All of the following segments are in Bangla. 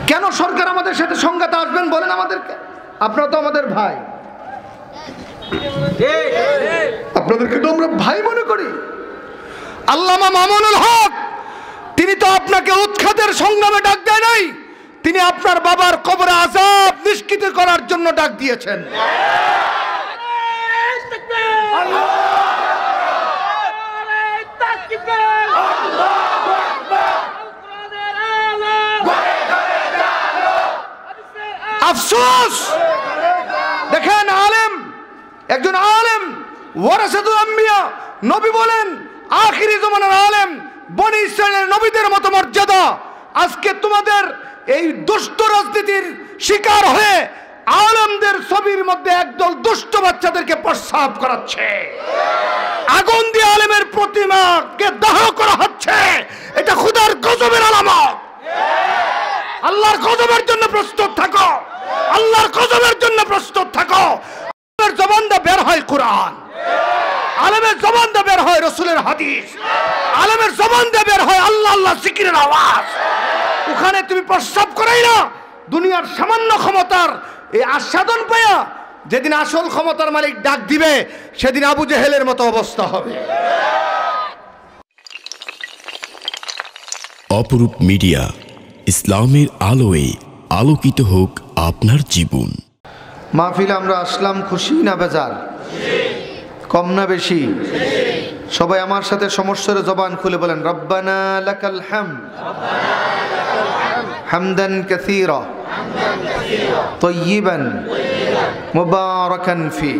কেন সরকার আমাদের সাথে সংঘাতে আসবেন বলেন আমাদেরকে? আপনারা তো আমাদের ভাই, আপনাদেরকে তো আমরা ভাই মনে করি। আল্লামা মামুনুল হক তিনি তো আপনাকে উৎখাতের সংগ্রামে ডাক দেয় নাই, তিনি আপনার বাবার কবরে আযাব নিষ্কৃত করার জন্য ডাক দিয়েছেন। আফসোস, দেখেন আলেম, একজন আলেম ওয়ারাসাতুল আম্বিয়া, নবী বলেন আখিরি জামানার আলেম বনি ইসরাইলের নবীদের মতো মর্যাদা। আজকে তোমাদের এই দুষ্ট রাজনীতির শিকার হয়ে আলেমদের ছবির মধ্যে একদল দুষ্ট বাচ্চাদেরকে প্রস্রাব করাচ্ছে, আগুন দিয়ে আলেমের প্রতিমাকে দাহ করা হচ্ছে। এটা খোদার গজবের আলামত। আল্লাহর গজবের জন্য প্রস্তুত থাকো, আল্লাহর গজবের জন্য প্রস্তুত থাকো। আলেমের জবান দিয়ে বের হয় কোরআন, আলেমের জবান দিয়ে বের হয় রাসূলের হাদিস, আলেমের জবান দিয়ে বের হয় আল্লাহ আল্লাহ জিকিরের আওয়াজ। ওখানে তুমি প্রস্রাব করাই না দুনিয়ার সামান্য ক্ষমতার এই আস্বাদন পায়া যেদিন আসল ক্ষমতার মালিক ডাক দিবে সেদিন আবু জেহেলের মতো অবস্থা হবে। অপরূপ মিডিয়া, ইসলামের আলোয় আলোকিত হোক আপনার জীবন। মাহফিলে আমরা আসলাম খুশি না বেজার, কম না বেশি? সবাই আমার সাথে সমস্যার জবান খুলে বলেন রব্বানা লাকাল হামদ হামদান কাসীরা তাইয়িবান মুবারাকান ফি।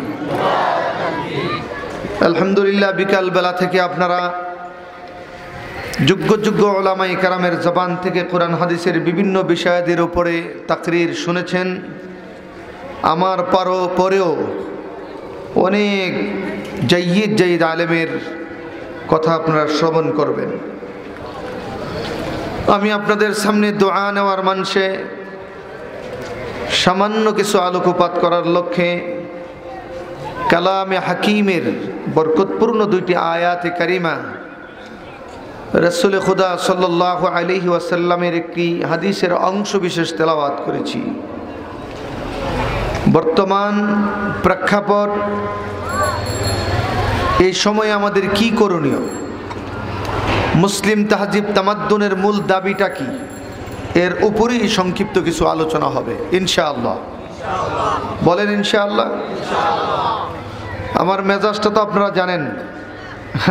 আলহামদুলিল্লাহ, বিকাল বেলা থেকে আপনারা যোগ্য যোগ্য উলামায়ে কেরামের জবান থেকে কোরআন হাদিসের বিভিন্ন বিষয়াদির উপরে তাকরীর শুনেছেন। আমার পরেও অনেক জাইয়িদ আলেমের কথা আপনারা শ্রবণ করবেন। আমি আপনাদের সামনে দোয়া নেওয়ার মানসে সামান্য কিছু আলোকপাত করার লক্ষ্যে কালামে হাকিমের বরকতপূর্ণ দুইটি আয়াতে কারিমা, রাসূল খুদা সাল্লাল্লাহু আলাইহি ওয়াসাল্লামের একটি হাদিসের অংশ বিশেষ তেলাওয়াত করেছি। বর্তমান প্রেক্ষাপট, এই সময়ে আমাদের কি করণীয়, মুসলিম তাহজিব তামাদ্দুনের মূল দাবিটা কি, এর উপরেই সংক্ষিপ্ত কিছু আলোচনা হবে ইনশাআল্লাহ। বলেন ইনশাআল্লাহ। আমার মেজাজটা তো আপনারা জানেন,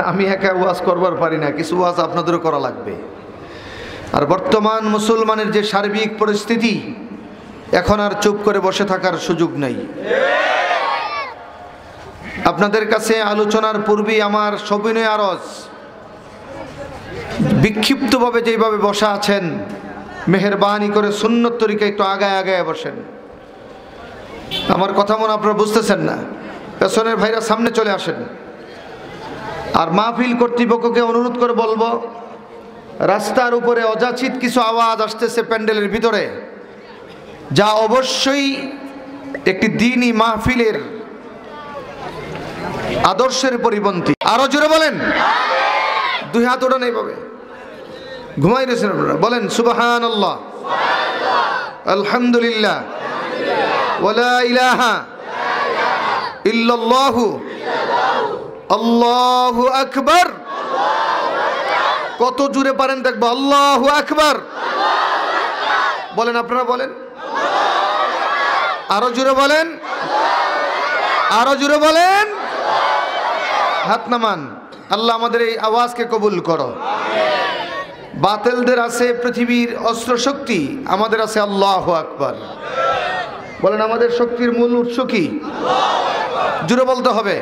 আমি একা ওয়াজ করবার পারি না, কিছু ওয়াজ আপনাদেরও করা লাগবে। আর বর্তমান মুসলমানের যে সার্বিক পরিস্থিতি, এখন আর চুপ করে বসে থাকার সুযোগ নেই। আপনাদের কাছে আলোচনার পূর্বেই আমার সবিনয় আরজ, বিক্ষিপ্তভাবে যেভাবে বসা আছেন মেহেরবানি করে সুন্নত তরিকা একটু আগায় আগায় বসেন। আমার কথা মনে আপনারা বুঝতেছেন না? পেছনের ভাইরা সামনে চলে আসেন। আর মাহফিল কর্তৃপক্ষকে অনুরোধ করে বলবো, রাস্তার উপরে অযাচিত কিছু আওয়াজ আসতেছে প্যান্ডেলের ভিতরে, যা অবশ্যই একটি দ্বীনি মাহফিলের আদর্শের পরিপন্থী। আরো জোরে বলেন, দুই হাত ওঠান এইভাবে, ঘুমাই রয়েছেন আপনারা, বলেন সুবহানাল্লাহ, আলহামদুলিল্লাহ, ওয়ালা ইলাহা ইল্লাল্লাহু আল্লাহু আকবার। কত জোরে পারেন দেখবো, আল্লাহু আকবার বলেন। আপনারা বলেন, আরো জোরে বলেন, আরো জোরে বলেন, হাত নামান। আল্লাহ আমাদের এই আওয়াজকে কবুল করো। বাতিলদের আছে পৃথিবীর অস্ত্র শক্তি, আমাদের আছে আল্লাহু আকবার। বলেন আমাদের শক্তির মূল উৎস কি? জোরে বলতে হবে,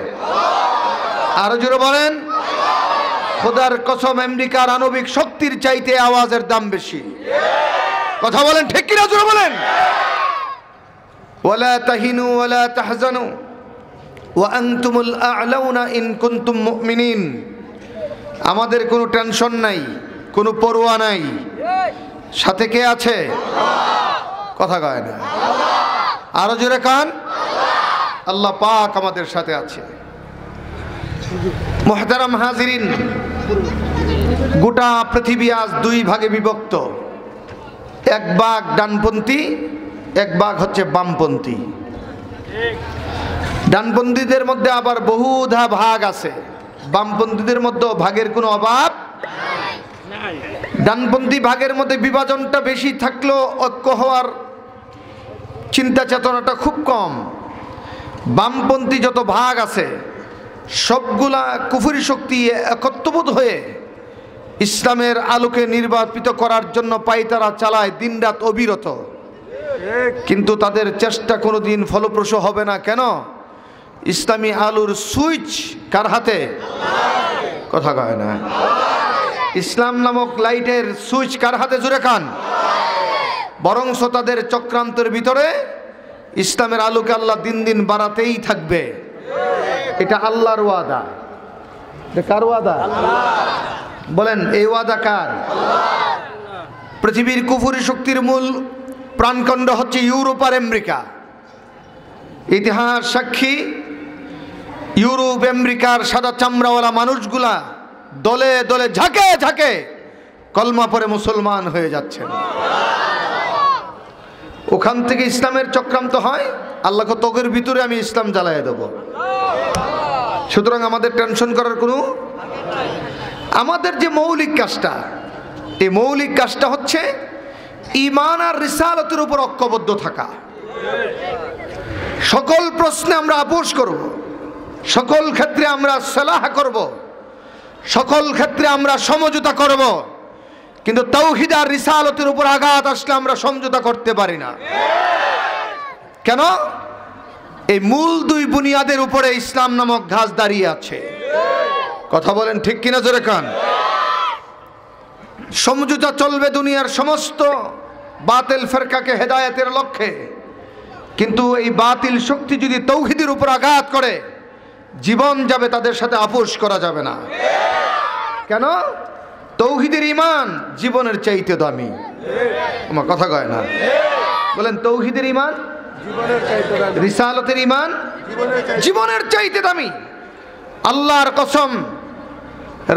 আরো জোরে বলেন। খোদার কসম, আমেরিকার আণবিক শক্তির চাইতে আওয়াজের দাম বেশি। কথা বলেন ঠিক কিনা? জোরে বলেন। ওয়ালা তাহিনু ওয়ালা তাহজানু ওয়া আনতুমুল আ'লাউনা ইন কুনতুম মুমিনিন। আমাদের কোনো টেনশন নাই, কোনো পরোয়া নাই। সাথে কে আছে? কথা কয় না, আরো জোরে কান। আল্লাহ পাক আমাদের সাথে আছে। মুহতারাম হাজিরিন, গোটা পৃথিবী আজ দুই ভাগে বিভক্ত। এক ভাগ ডানপন্থী, এক ভাগ হচ্ছে বামপন্থী। ডানপন্থীদের মধ্যে আবার বহুধা ভাগ আছে, বামপন্থীদের মধ্যে ভাগের কোনো অভাব। ডানপন্থী ভাগের মধ্যে বিভাজনটা বেশি থাকলেও ঐক্য হওয়ার চিন্তা চেতনাটা খুব কম। বামপন্থী যত ভাগ আছে সবগুলা কুফরি শক্তি একত্রবোধ হয়ে ইসলামের আলোকে নির্বাপিত করার জন্য পায়তারা চালায় দিনরাত অবিরত, কিন্তু তাদের চেষ্টা কোনোদিন ফলপ্রসূ হবে না। কেন? ইসলামী আলোর সুইচ কার হাতে? কথা কয় না। ইসলাম নামক লাইটের সুইচ কার হাতে? জোরে খান। বরংস তাদের চক্রান্তের ভিতরে ইসলামের আলোকে আল্লাহ দিন দিন বাড়াতেই থাকবে। এটা আল্লাহর ওয়াদা। কার ওয়াদা? বলেন এই ওয়াদা কার? পৃথিবীর কুফরি শক্তির মূল প্রাণকেন্দ্র হচ্ছে ইউরোপ আর আমেরিকা। ইতিহাস সাক্ষী, ইউরোপ আমেরিকার সাদা চামড়াওয়ালা মানুষগুলা দলে দলে ঝাঁকে ঝাঁকে কলমা পরে মুসলমান হয়ে যাচ্ছেন। ওখান থেকে ইসলামের চক্রান্ত হয়, আল্লাহকে ত্বকের ভিতরে আমি ইসলাম জ্বালায় দেব। সুতরাং আমাদের টেনশন করার কোনো, আমাদের যে মৌলিক কাজটা, এই মৌলিক কাজটা হচ্ছে ঈমান আর রিসালাতের উপর ঐক্যবদ্ধ থাকা। সকল প্রশ্নে আমরা আপোষ করব, সকল ক্ষেত্রে আমরা সালাহ করব, সকল ক্ষেত্রে আমরা সমঝোতা করব, কিন্তু তাওহীদ আর রিসালাতের উপর আঘাত আসলে আমরা সমঝোতা করতে পারি না। কেন? এই মূল দুই বুনিয়াদের উপরে ইসলাম নামক ঘাস দাঁড়িয়ে আছে। কথা বলেন ঠিক কিনা? জোরে কান। সমঝোতা চলবে দুনিয়ার সমস্ত বাতিল ফিরকাকে হেদায়েতের লক্ষ্যে, কিন্তু এই বাতিল শক্তি যদি তাওহীদের উপর আঘাত করে জীবন যাবে, তাদের সাথে আপোষ করা যাবে না। কেন? তাওহীদের ঈমান জীবনের চাইতে দামি। আমার কথা কয় না। বলেন তাওহীদের ঈমান জীবনের চাইতে দামি, রিসালাতের ঈমান জীবনের চাইতে দামি। আল্লাহর কসম,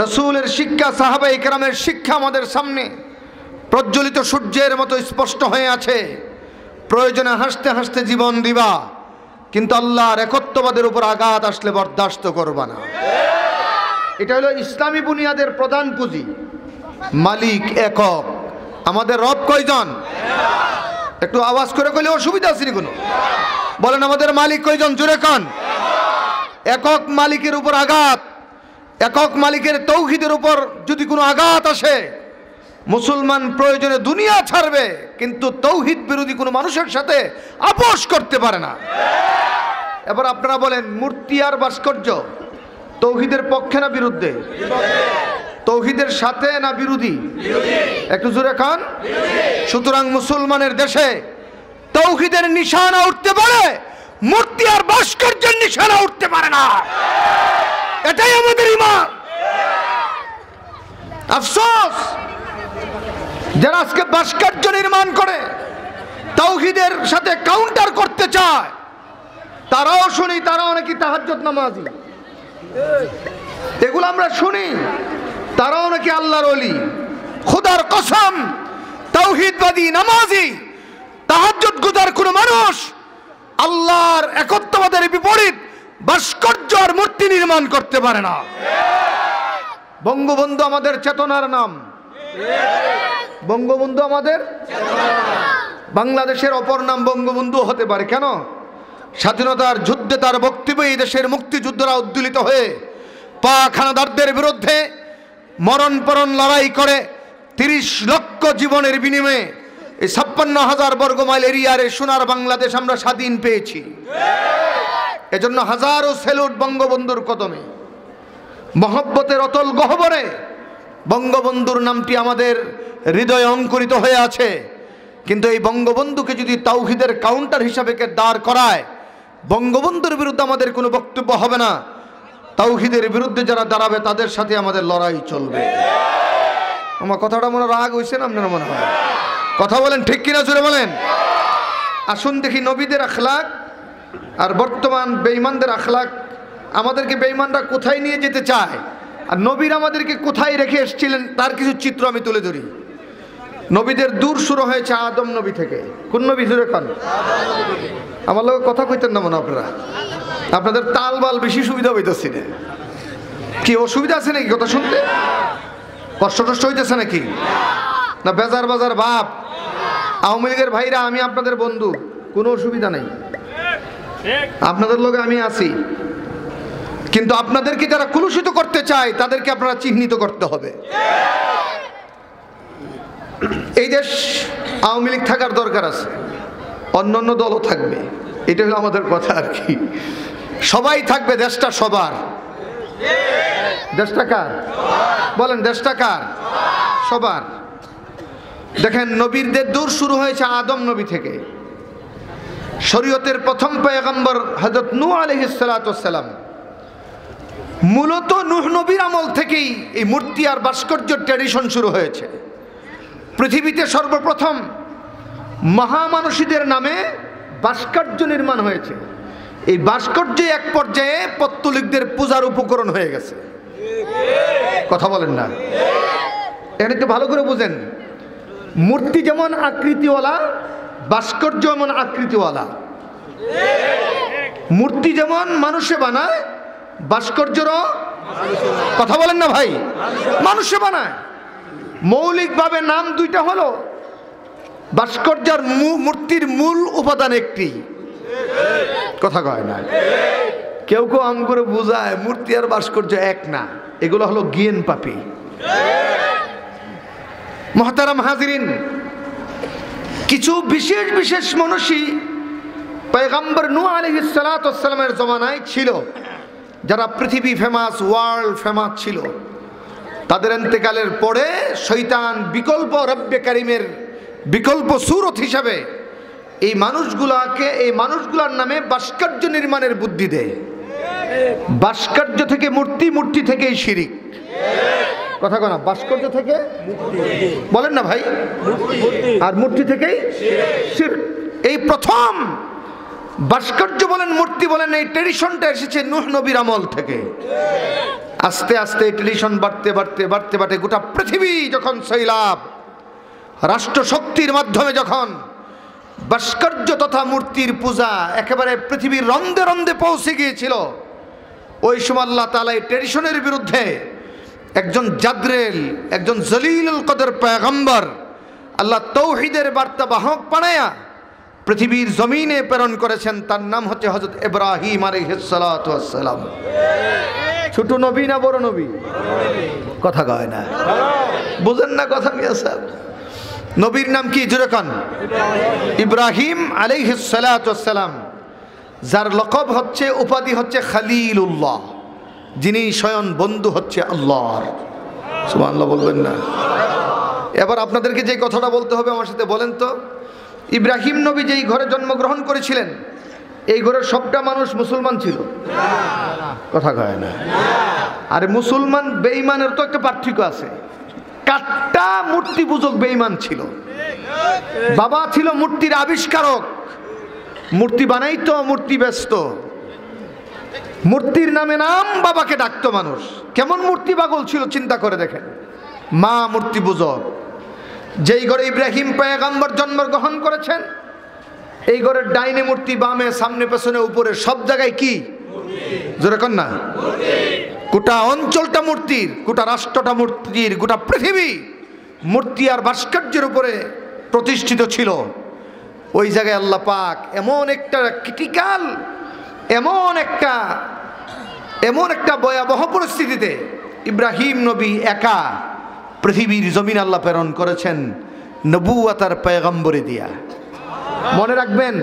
রাসূলের শিক্ষা, সাহাবায়ে কেরামের শিক্ষা আমাদের সামনে প্রজ্বলিত সূর্যের মতো স্পষ্ট হয়ে আছে। প্রয়োজনে হাসতে হাসতে জীবন দিবা, কিন্তু আল্লাহর একত্ববাদের উপর আঘাত আসলে বরদাস্ত করবা না। এটা হলো ইসলামী বুনিয়াদের প্রধান পুঁজি। মালিক একক। আমাদের রব কয়জন? একটু আওয়াজ করে কইলে অসুবিধা আছে নি কোনো? বলেন আমাদের মালিক কয়জন? জোরে কান। একক মালিকের উপর আঘাত, একক মালিকের তাওহীদের উপর যদি কোনো আঘাত আসে, মুসলমান প্রয়োজনে দুনিয়া ছাড়বে, কিন্তু তাওহীদ বিরোধী কোনো মানুষের সাথে আপোষ করতে পারে না। এবার আপনারা বলেন, মূর্তি আর ভাস্কর্য তাওহীদের পক্ষে না বিরুদ্ধে? তাওহীদের সাথে না বিরোধী? একটু জোরে খান। সুতরাং মুসলমানের দেশে তাওহীদের নিশানা উঠতে পারে, মূর্তি আর ভাস্কর্যের নিশানা উঠতে পারে না। এটাই আমাদের ঈমান। আফসোস, যারা আজকে ভাস্কর্য নির্মাণ করে তাওহীদের সাথে কাউন্টার করতে চায়, তারাও শুনি তারাও নাকি তাহাজ্জুদ নামাজি। এগুলো আমরা শুনি, তারাও নাকি আল্লাহর ওলি। খোদার কসম, তাওহীদবাদী নামাজি তাহাজ্জুদ গুজার কোন মানুষ আল্লাহর একত্ববাদের বিপরীত ভাস্কর্য আর মূর্তি নির্মাণ করতে পারে না। বঙ্গবন্ধু আমাদের চেতনার নাম। বঙ্গবন্ধু আমাদের বাংলাদেশের অপর নাম বঙ্গবন্ধু হতে পারে। কেন? স্বাধীনতার যুদ্ধে তার বক্তব্য এই দেশের মুক্তিযুদ্ধরা উদ্দোলিত হয়ে পাক হানাদারদের বিরুদ্ধে মরণপরণ লড়াই করে ৩০ লক্ষ জীবনের বিনিময়ে এই ৫৬,০০০ বর্গমাইল এরিয়ার সোনার বাংলাদেশ আমরা স্বাধীন পেয়েছি। এজন্য হাজারো সেলুট বঙ্গবন্ধুর কদমে। মহব্বতের অতল গহ্বরে বঙ্গবন্ধুর নামটি আমাদের হৃদয়ে অঙ্কুরিত হয়ে আছে। কিন্তু এই বঙ্গবন্ধুকে যদি তাওহীদের কাউন্টার হিসাবে দাঁড় করায়, বঙ্গবন্ধুর বিরুদ্ধে আমাদের কোনো বক্তব্য হবে না। তাওহীদের বিরুদ্ধে যারা দাঁড়াবে তাদের সাথে আমাদের লড়াই চলবে। আমার কথাটা মনে রাগ হইছে না আপনার মনে হয়? কথা বলেন ঠিক কিনা? জোরে বলেন। আসুন দেখি নবীদের আখলাক আর বর্তমান বেঈমানদের আখলাক। আমাদেরকে বেঈমানরা কোথায় নিয়ে যেতে চায় আর নবীর আমাদেরকে কোথায় রেখে এসেছিলেন তার কিছু চিত্র আমি তুলে ধরি। নবীদের দূর শুরু হয়েছে আদম নবী থেকে। কোন নবী? জুড়ে খান। আমার লোক কথা কইতেন না মনে আপনারা, আপনাদের তাল বাল বেশি সুবিধা হইতেছি না। কি অসুবিধা আছে নাকি কথা শুনতে? কষ্ট টষ্ট হইতেছে নাকি? না বেজার বাজার বাপ? আওয়ামী লীগের ভাইরা, আমি আপনাদের বন্ধু, কোনো অসুবিধা নেই, আপনাদের লোকে আমি আছি। কিন্তু আপনাদেরকে যারা কুলুষিত করতে চায় তাদেরকে আপনারা চিহ্নিত করতে হবে। এই দেশ আওয়ামী লীগ থাকার দরকার আছে, অন্যান্য দলও থাকবে, এটা হলো আমাদের কথা আর কি। সবাই থাকবে, দেশটা সবার। দেশটা কার? বলেন, দেশটা কার? সবার। দেখেন, নবীদের দূর শুরু হয়েছে আদম নবী থেকে। শরীয়তের প্রথম পয়গম্বর হযরত নূহ আলাইহিস সালাতু ওয়াস সালাম। মূলত নূহ নবীর আমল থেকেই এই মূর্তি আর ভাস্কর্যের ট্র্যাডিশন শুরু হয়েছে। পৃথিবীতে সর্বপ্রথম মহামানসীদের নামে ভাস্কর্য নির্মাণ হয়েছে। এই ভাস্কর্য এক পর্যায়ে পত্তলিকদের পূজার উপকরণ হয়ে গেছে। কথা বলেন না? এখানে একটু ভালো করে বুঝেন, মূর্তি যেমন আকৃতিওয়ালা, ভাস্কর্য এমন আকৃতিওয়ালা। মূর্তি যেমন মানুষে বানায়, ভাস্কর্যরও, কথা বলেন না ভাই, মানুষে বানায়। মৌলিকভাবে নাম দুইটা হলো, ভাস্কর্যের মূর্তির মূল উপাদান একটি। কথা কয় না? কেউ কেউ আম করে বোঝায় মূর্তি আর ভাস্কর্য এক না, এগুলো হলো জ্ঞান পাপী। মুহতারাম হাজিরিন, কিছু বিশেষ বিশেষ মনীষী পয়গম্বর নূহ আলাইহিস সালাতু ওয়াস সালামের জমানায় ছিল, যারা পৃথিবী ফেমাস, ওয়ার্ল্ড ফেমাস ছিল। তাদের ইন্তেকালের পরে শয়তান বিকল্প রব্বে কারিমের বিকল্প সূরত হিসাবে এই মানুষগুলার নামে ভাস্কর্য নির্মাণের বুদ্ধি দেয়। ভাস্কর্য থেকে মূর্তি, মূর্তি থেকেই শিরিক। কথা কনা? ভাস্কর্য থেকে, বলেন না ভাই, আর মূর্তি থেকেই শিরক। এই প্রথম ভাস্কর্য বলেন, মূর্তি বলেন, এই ট্রেডিশনটা এসেছে নূহ নবীর আমল থেকে। আস্তে আস্তে এই ট্রেডিশন বাড়তে বাড়তে বাড়তে বাড়তে গোটা পৃথিবী যখন সৈলাব রাষ্ট্র শক্তির মাধ্যমে যখন ভাস্কর্য তথা মূর্তির পূজা একেবারে পৃথিবীর রন্ধে রন্ধে পৌঁছে গিয়েছিল, ওই সময় আল্লাহ তাআলা এই ট্রেডিশনের বিরুদ্ধে একজন জাদরেল, একজন জলিলুল কদর পয়গম্বর আল্লাহ তৌহিদের বার্তা বাহক বানায়া পৃথিবীর জমিনে প্রেরণ করেছেন। তার নাম হচ্ছে হযরত ইব্রাহিম আলাইহিস সালাতু ওয়াস সালাম। ছোট নবী না বড় নবী? কথা কয় না, বুঝেন না কথা মিয়া সাহেব? নবীর নাম কি? জোরে কান। ইব্রাহিম আলাইহিস সালাতু ওয়াস সালাম, যার লকব হচ্ছে, উপাধি হচ্ছে খলিলুল্লাহ, যিনি স্বয়ং বন্ধু হচ্ছে আল্লাহর। সুবহানাল্লাহ বলবেন না? এবার আপনাদেরকে যে কথাটা বলতে হবে আমার সাথে বলেন তো, ইব্রাহিম নবী যেই ঘরে জন্মগ্রহণ করেছিলেন, এই ঘরের সবটা মানুষ মুসলমান ছিল? কথা কয় না? আরে মুসলমান বেঈমানের তো একটা পার্থক্য আছে। কাট্টা মূর্তি পূজক বেঈমান ছিল। বাবা ছিল মূর্তির আবিষ্কারক, মূর্তি বানাইতো, মূর্তি ব্যস্ত, মূর্তির নামে নাম বাবাকে ডাকতো মানুষ। কেমন মূর্তি পাগল ছিল চিন্তা করে দেখেন। মা মূর্তি পূজক। যেই ঘরে ইব্রাহিম পয়গম্বর জন্মগ্রহণ করেছেন, এই ঘরের ডাইনে মূর্তি, বামে, সামনে, পেছনে, উপরে, সব জায়গায় কি? জোরে কন না? গোটা অঞ্চলটা মূর্তির, গোটা রাষ্ট্রটা মূর্তির, গোটা পৃথিবী মূর্তি আর ভাস্কর্যের উপরে প্রতিষ্ঠিত ছিল। ওই জায়গায় আল্লাহ পাক এমন একটা ক্রিটিক্যাল, এমন একটা ভয়াবহ পরিস্থিতিতে ইব্রাহিম নবী একা পৃথিবীর জমিন আল্লাহ প্রেরণ করেছেন নবুয়ত আর পয়গম্বরে দিয়া। মনে রাখবেন,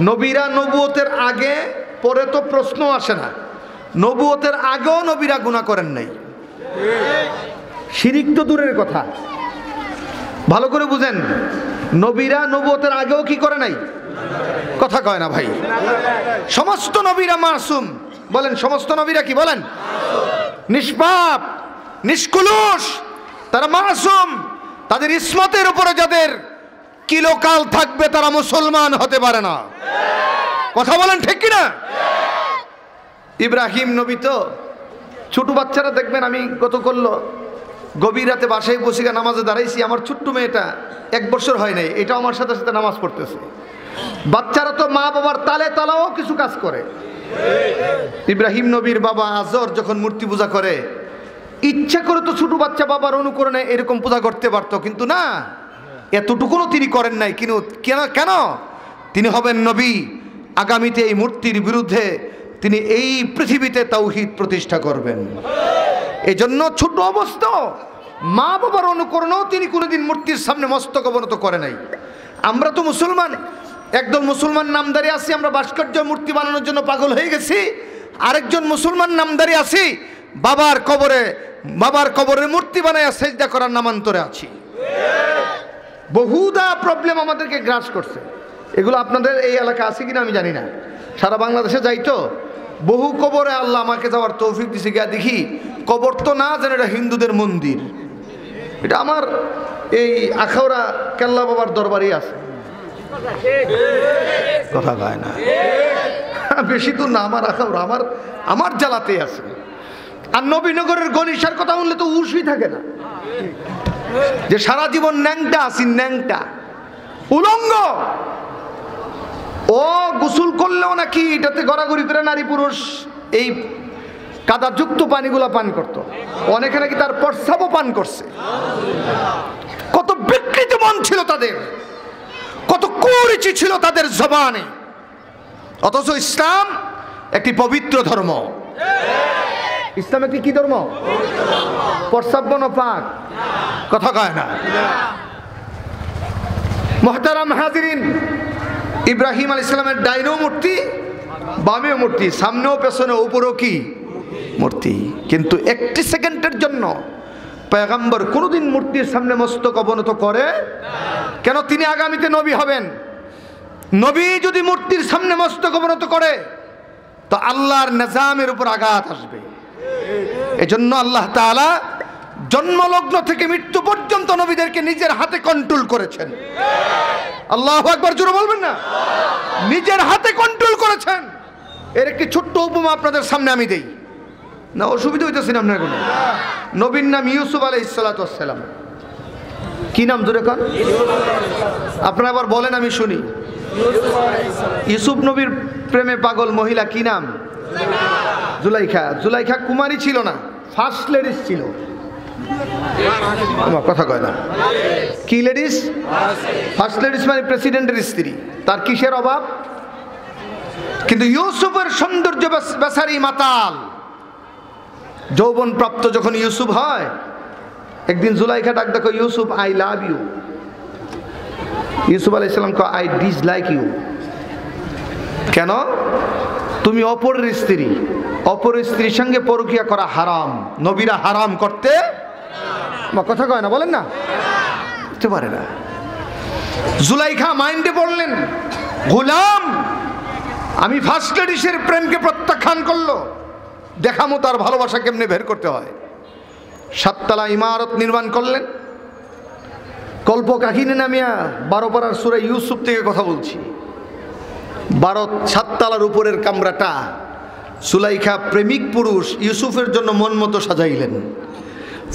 নবীরা নবুয়তের আগে পরে তো প্রশ্ন আসে না। নবুয়তের আগেও নবীরা গুনাহ করেন নাই, শিরিক তো দূরের কথা। ভালো করে বুঝেন, নবীরা নবুয়তের আগেও কি করে নাই? কথা কয় না ভাই? সমস্ত নবীরা মাসুম। বলেন, সমস্ত নবীরা কি? বলেন, নিষ্পাপ, নিষ্কলুষ, তারা মাসুম। তাদের ইসমতের উপরে যাদের কিলোকাল থাকবে তারা মুসলমান হতে পারে না। কথা বলেন ঠিক কিনা? ইব্রাহিম নবী তো ছোট বাচ্চারা দেখবেন, আমি গত করলো গভীর রাতে বাসায় বসে নামাজে দাঁড়াইছি, আমার ছোট্ট মেয়েটা 1 বছর হয় নাই, এটা আমার সাথে সাথে নামাজ পড়তেছে। বাচ্চারা তো মা বাবার তালে তালাও কিছু কাজ করে। ইব্রাহিম নবীর বাবা আজর যখন মূর্তি পূজা করে, ইচ্ছা করে তো ছোট বাচ্চা বাবার অনুকরণে এরকম পূজা করতে পারতো, কিন্তু না, এতটুকুনও তিনি করেন নাই। কেন? তিনি হবেন নবী, আগামীতে এই মূর্তির বিরুদ্ধে তিনি এই পৃথিবীতে তাওহীদ প্রতিষ্ঠা করবেন। এই জন্য ছোট অবস্থা মা বাবার অনুকরণও তিনি কোনোদিন মূর্তির সামনে মস্তক অবনত করে নাই। আমরা তো মুসলমান, একদল মুসলমান নামদারি আছি, আমরা ভাস্কর্য মূর্তি বানানোর জন্য পাগল হয়ে গেছি। আরেকজন মুসলমান নামদারি আছি, বাবার কবরে মূর্তি বানায় সেজদা করার নামান্তরে আছি। বহুদা প্রবলেম আমাদেরকে গ্রাস করছে। এগুলো আপনাদের এই এলাকা আছে কিনা আমি জানি না, সারা বাংলাদেশে যাইতো বহু কবরে আল্লাহ আমাকে যাওয়ার তৌফিক দিছে, গিয়া দেখি কবর তো না জানে এটা হিন্দুদের মন্দির। এটা আমার এই আখাউড়া কেল্লা বাবার দরবারই আছে, কথা কয় না, বেশি দূর না, আমার আখাউড়া আমার জ্বালাতে আছে। আর নবীনগরের গণিসার কথা বললে তো উসই থাকে না, যে সারা জীবন ন্যাংটা আছি, ন্যাংটা উলঙ্গ। ও গোসল করলেও নাকি এটাতে গড়াগড়ি করে নারী পুরুষ এই কাদাযুক্ত পানিগুলা পান করতো, অনেকে নাকি তার প্রস্রাবও পান করছে। কত বিকৃত মন ছিল তাদের, কত কুরুচি ছিল তাদের জবানে। অথচ ইসলাম একটি পবিত্র ধর্ম। ইসলাম একটি কি ধর্ম? প্রস্রাব বন পাক, কথা কয় না। মুহতারাম হাজিরিন, ইব্রাহিম আলাইহিস সালামের ডাইনেও মূর্তি, বামেও মূর্তি, সামনেও পেছনে উপরেও কি মূর্তি। কিন্তু 1 সেকেন্ডের জন্য পয়গম্বর কোনোদিন মূর্তির সামনে মস্তক অবনত করে কেন? তিনি আগামীতে নবী হবেন। নবী যদি মূর্তির সামনে মস্তক অবনত করে তো আল্লাহর নিজামের উপর আঘাত আসবে। এজন্য আল্লাহ তাআলা জন্মলগ্ন থেকে মৃত্যু পর্যন্ত নবীদেরকে নিজের হাতে কন্ট্রোল করেছেন। আল্লাহু আকবার, জোরে বলবেন না? নিজের হাতে কন্ট্রোল করেছেন। এর একটি ছোট্ট উপমা আপনাদের সামনে আমি দেই, না অসুবিধা হইতেছে না আপনার কোনো? নবীর নাম ইউসুফ আলাইহিস সালাতু ওয়াস সালাম। কি নাম জোরে কন? আপনারা আবার বলেন, আমি শুনি। ইউসুফ নবীর প্রেমে পাগল মহিলা কি নাম? জুলাইখা। জুলাইখা কুমারী ছিল না, ফার্স্ট লেডিস ছিল। আমার কথা কয় না, কি লেডিস? ফার্স্ট লেডিস মানে প্রেসিডেন্টের স্ত্রী। তার কিসের অভাব? কিন্তু ইউসুফের সৌন্দর্য বেচারি মাতাল। যৌবন প্রাপ্ত যখন ইউসুফ হয়, একদিন জুলাইখা ডাক দেখো, Yusuf I love you. Yusuf আলাইহিস সালাম কয় আই ডিসলাইক ইউ। কেন? তুমি অপরের স্ত্রী, অপরের স্ত্রীর সঙ্গে পরকিয়া করা হারাম। নবীরা হারাম করতে, কথা কয় না, বলেন না, করতে পারে না। জুলাইখা মাইন্ডে পড়লেন, গোলাম আমি ফার্স্ট লেডিসের প্রেমকে প্রত্যাখ্যান করলো, দেখামো তার ভালোবাসা কেমনে বের করতে হয়। 7 তলা ইমারত নির্মাণ করলেন। কল্প কাহিনী নামিয়া 12 পারার সূরা ইউসুফ থেকে কথা বলছি। 7 তলার উপরের কামরাটা জুলাইখা প্রেমিক পুরুষ ইউসুফের জন্য মন মতো সাজাইলেন।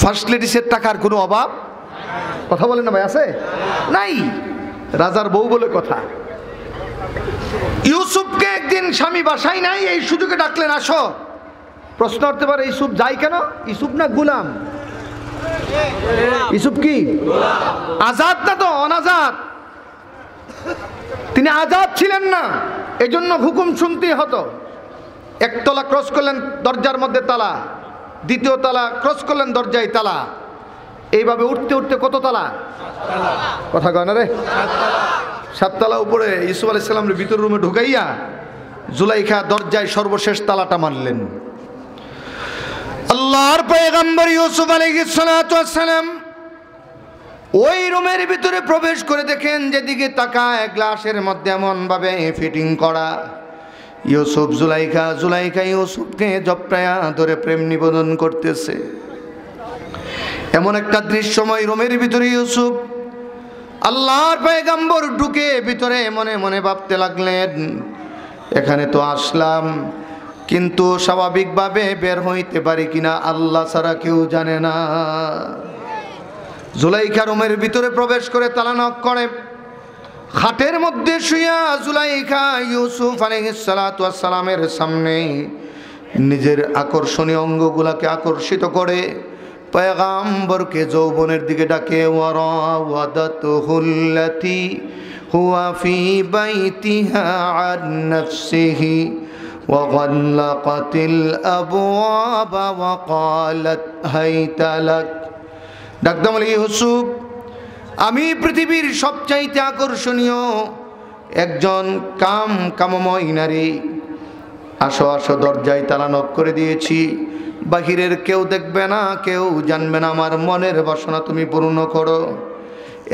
ফার্স্ট লেডিসের টাকার কোনো অভাব, কথা বলেন না ভাই, আছে নাই? রাজার বউ বলে কথা। ইউসুফকে একদিন স্বামী বাসায় নাই, এই সুযোগে ডাকলেন, আসো। প্রশ্ন করতে পারে ইউসুফ যাই কেন? ইউসুফ না গোলাম? ইউসুফ কি আজাদ না তো অনাজাদ? তিনি আজাদ ছিলেন না, এজন্য হুকুম শুনতেই হতো। 1 তলা ক্রস করলেন, দরজার মধ্যে তালা। 2য় তলা ক্রস করলেন, দরজায় তালা। এইভাবে উঠতে উঠতে কত তলা? কথা কয় না রে? 7 তলা উপরে ইউসুফ আলাইহিস সালামের ভিতর রুমে ঢুকাইয়া জুলাইখা দরজায় সর্বশেষ তালাটা মারলেন। আল্লাহর পয়গম্বর ইউসুফ আলাইহিস সালাতু ওয়াস সালাম ওই রুমের ভিতরে প্রবেশ করে দেখেন, যেদিকে তাকায় গ্লাসের মধ্যে এমন ভাবে ফিটিং করা ইউসুফ জুলাইখা, জুলাইখা ইউসুফকে জপড়ায়া ধরে প্রেম নিবেদন করতেছে। এমন একটা দৃশ্যময় রুমের ভিতরে ইউসুফ, আল্লাহর পয়গম্বর ঢুকে ভিতরে মনে মনে ভাবতে লাগলেন, এখানে তো আসলাম, কিন্তু স্বাভাবিকভাবে বের হইতে পারি কিনা আল্লাহ ছাড়া কেউ জানে না। জুলাইখা রুমের ভিতরে প্রবেশ করে তালা নক করে। খাটের মধ্যে শুইয়া জুলাইখা ইউসুফ আলাইহিস সালাতু ওয়াস সালামের সামনে নিজের আকর্ষণীয় অঙ্গগুলাকে আকর্ষিত করে পয়গাম্বরকে যৌবনের দিকে ডাকে। ওয়ারাওয়াদাতুহুল্লাতী হুয়া ফি বাইতিহা আন নাফসিহি ওয়া গাল্লাকাতিল আবওয়াবা ওয়া ক্বালাত হাইতা লাক। ডাকদাম আলী ইউসুফ, আমি পৃথিবীর সবচাইতে আকর্ষণীয় একজন কামময় নারী। আসো আসো, দরজায় তালা নক করে দিয়েছি, বাহিরের কেউ দেখবে না, কেউ জানবে না, আমার মনের বাসনা তুমি পূর্ণ করো।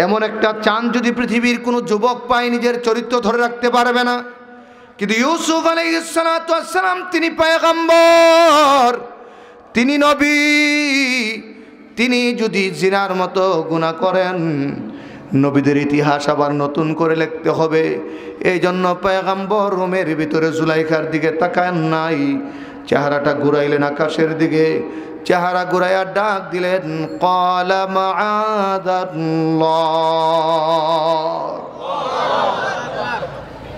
এমন একটা চাঁদ যদি পৃথিবীর কোনো যুবক পায় নিজের চরিত্র ধরে রাখতে পারবে না। কিন্তু ইউসুফ আলাইহিস সালাতু ওয়াস সালাম তিনি পয়গম্বর, তিনি নবী, তিনি যদি জিনার মতো গুনাহ করেন নবীদের ইতিহাস আবার নতুন করে লিখতে হবে। এই জন্য পয়গম্বর রুমের ভিতরে জুলাইখার দিকে তাকান নাই, চেহারাটা ঘুরাইলেন আকাশের দিকে, চেহারা ঘুরাইয়া ডাক দিলেন ক্বালা মাআযাল্লাহ।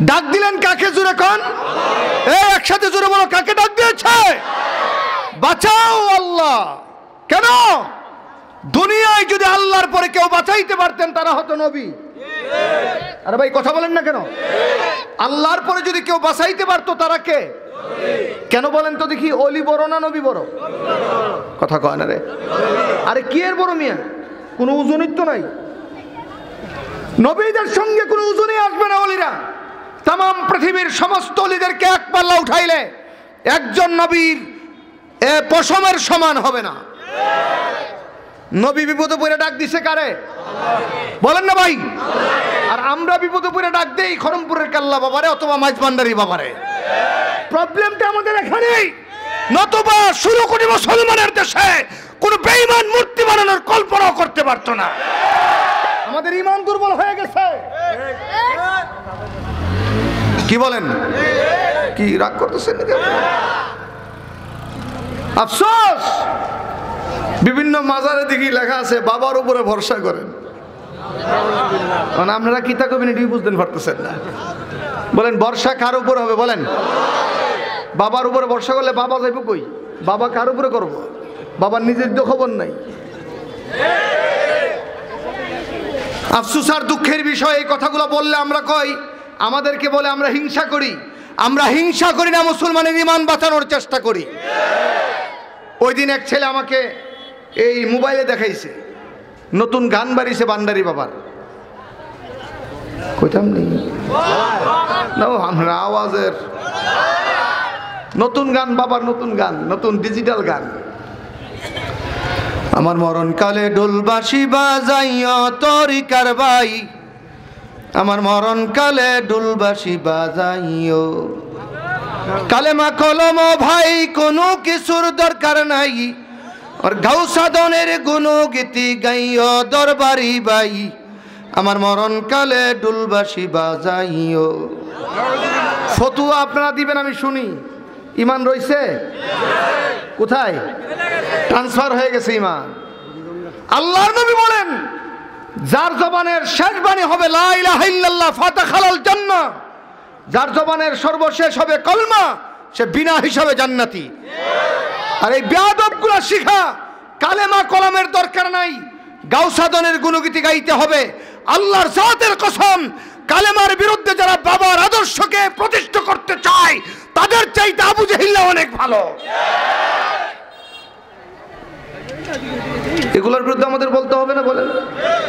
ডাক দিলেন কাকে? জোরে কোন? এই একসাথে জোরে বলো, কাকে ডাক দিয়েছে? বাঁচাও আল্লাহ। কেন? দুনিয়ায় যদি আল্লাহর পরে কেউ বাঁচাইতে পারতেন তারা হতো নবী। আরে ভাই কথা বলেন না কেন? আল্লাহর পরে যদি কেউ বাঁচাইতে পারতো তারা কে? কেন বলেন তো দেখি? অলি বড় না নবী বড়? কথা কয় না রে। আরে কি এর বড় মিয়া? কোনো ওজনই তো নাই। নবীদের সঙ্গে কোনো ওজনই আসবে না অলিরা। তাম পৃথিবীর সমস্ত অলিদেরকে এক পাল্লা উঠাইলে একজন নবীর পশমের সমান হবে না। নবী বিপদে পড়ে ডাক দিছে কারে? বলেন না ভাই। আর আমরা বিপদে পড়ে ডাক দেই খড়মপুরের কাল্লা বাবারে অথবা মাইজবান্ডারি বাবারে। প্রবলেমটা আমাদের এখানেই। নতুবা 16 কোটি মুসলমানের দেশে কোন বেঈমান মূর্তি বানানোর কল্পনাও করতে পারতো না। আমাদের ঈমান দুর্বল হয়ে গেছে। কি বলেন? কি রাগ করতেছেন নাকি? আফসোস, বিভিন্ন মাজারে দিকে লেখা আছে বাবার উপরে ভরসা করেন। মানে আপনারা কি তা কবেন এটাই বুঝতেন পারতেছেন না। বলেন ভরসা কার উপর হবে? বলেন বাবার উপরে ভরসা করলে বাবা যাইব কই? বাবা কার উপরে করব? বাবার নিজের তো খবর নাই। আফসোস আর দুঃখের বিষয়, এই কথাগুলো বললে আমরা কই আমাদেরকে বলে আমরা হিংসা করি। আমরা হিংসা করি না, মুসলমানের ঈমান বাঁচানোর চেষ্টা করি। ওই দিন এক ছেলে আমাকে এই মোবাইলে দেখাইছে, নতুন গান বাড়িছে বান্ডারি বাবার। কইতাম নেই না আমরা আওয়াজের নতুন গান, বাবার নতুন গান, নতুন ডিজিটাল গান। আমার মরণকালে ডোলবাসি বাজাইও তরিকার ভাই, আমার মরণকালে ডোলবাসি বাজাইও। কালেমা কলম ভাই কোনো কিছুর দরকার নাই, আর গাউসাদনের গুণগীতি গাইও দরবারি ভাই, আমার মরণকালে ডুলবাসি বাজাইও। ফতুয়া আপনারা দিবেন আমি শুনি। ঈমান রইছে? কোথায়? ট্রান্সফার হয়ে গেছে ঈমান। আল্লাহর নবী বলেন যার জবানের শেষ বাণী হবে লা ইলাহা ইল্লাল্লাহ ফাতাখালাল জান্নাহ, যার জবানের সর্বশেষ হবে কলমা সে বিনা হিসাবে জান্নাতি। আর এই বেয়াদবগুলা শিখা কালেমা কলমের দরকার নাই, গাউসাদনের গুণগীতি গাইতে হবে। আল্লাহর জাতের কসম, কালেমার বিরুদ্ধে যারা বাবার আদর্শকে প্রতিষ্ঠা করতে চায় তাদের চাইতে আবু জেহেল অনেক ভালো। এগুলোর বিরুদ্ধে আমাদের বলতে হবে না? বলেন।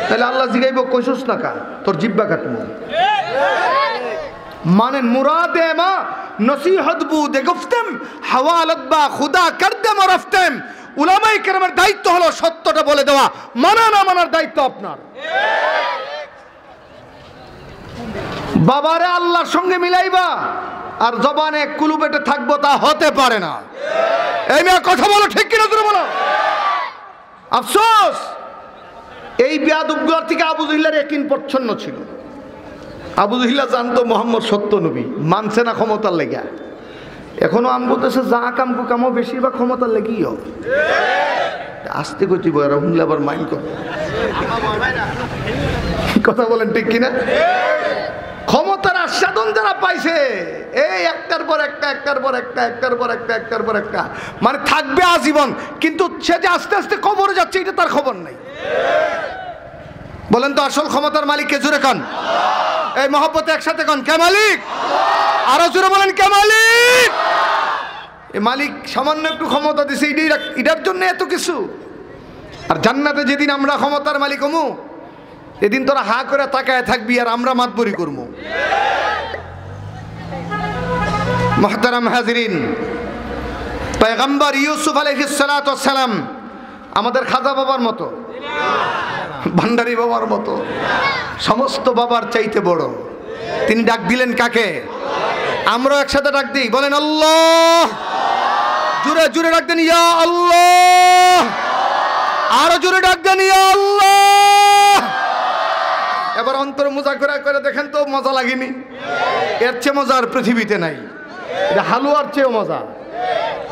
তাহলে আল্লাহ জিগাইব কইছস না কা তোর জিব্বা কাটমু। মানেন মুরাদে মা নসিহত বুদে গুফতম হাওয়ালাত বা খুদা করদম রফতম। উলামায়ে কেরামের দায়িত্ব হলো সত্যটা বলে দেওয়া, মানা না মানার দায়িত্ব আপনার। বাবারে আল্লাহর সঙ্গে মিলাইবা আর জবানে কুলুবেটে থাকবো তা হতে পারে না। এই মেয়ে কথা বলো, ঠিক কিনা তুমি বলো। আফসোস এই বেয়াদবগুলোর থেকে আবু জেহেলের ইয়াকিন প্রচ্ছন্ন ছিল। আবু জেহেল জানতো মুহাম্মদ সত্য নবী, মানছে না ক্ষমতার লেগা। এখনো আমগো দেশে যা কামকু কামও বেশিরভাগ ক্ষমতার লেগেই হবে। আসতে কইতে বই শুনলে আবার মাইন্ড করবে, কথা বলেন ঠিক কিনা? ক্ষমতার আস্বাদন যারা পাইছে এই একটার পর একটা, একটার পর একটা, একটার পর একটা, একটার পর একটা, মানে থাকবে আজীবন। কিন্তু সে যে আস্তে আস্তে কবরে যাচ্ছে এটা তার খবর নাই। বলেন তো আসল ক্ষমতার মালিক কে? জোরে কন, এই মহব্বতে একসাথে কন, কে মালিক? আরো জোরে বলেন, কে মালিক? এই মালিক সামান্য একটু ক্ষমতা দিছে, এটার জন্য এত কিছু। আর জান্নাতে যেদিন আমরা ক্ষমতার মালিক হমু, এদিন তোরা হা করে তাকায় থাকবি আর আমরা মাতবরি করবো। মুহতারাম হাজিরিন, পয়গম্বর ইউসুফ আলাইহিস সালাতু ওয়াস সালাম আমাদের খাজা বাবার মতো, ভান্ডারী বাবার মতো, সমস্ত বাবার চাইতে বড়। তিনি ডাক দিলেন কাকে? আমরাও একসাথে ডাক দিই, বলেন আল্লাহ। জোরে জোরে ডাক দেন, ইয়া আল্লাহ। আরো জোরে ডাক দেন, ইয়া আল্লাহ। এবার অন্তর মোজা করে দেখেন তো, মজা লাগেনি? এর চেয়ে মজার পৃথিবীতে নাই। এটা হালুয়ার চেয়েও মজা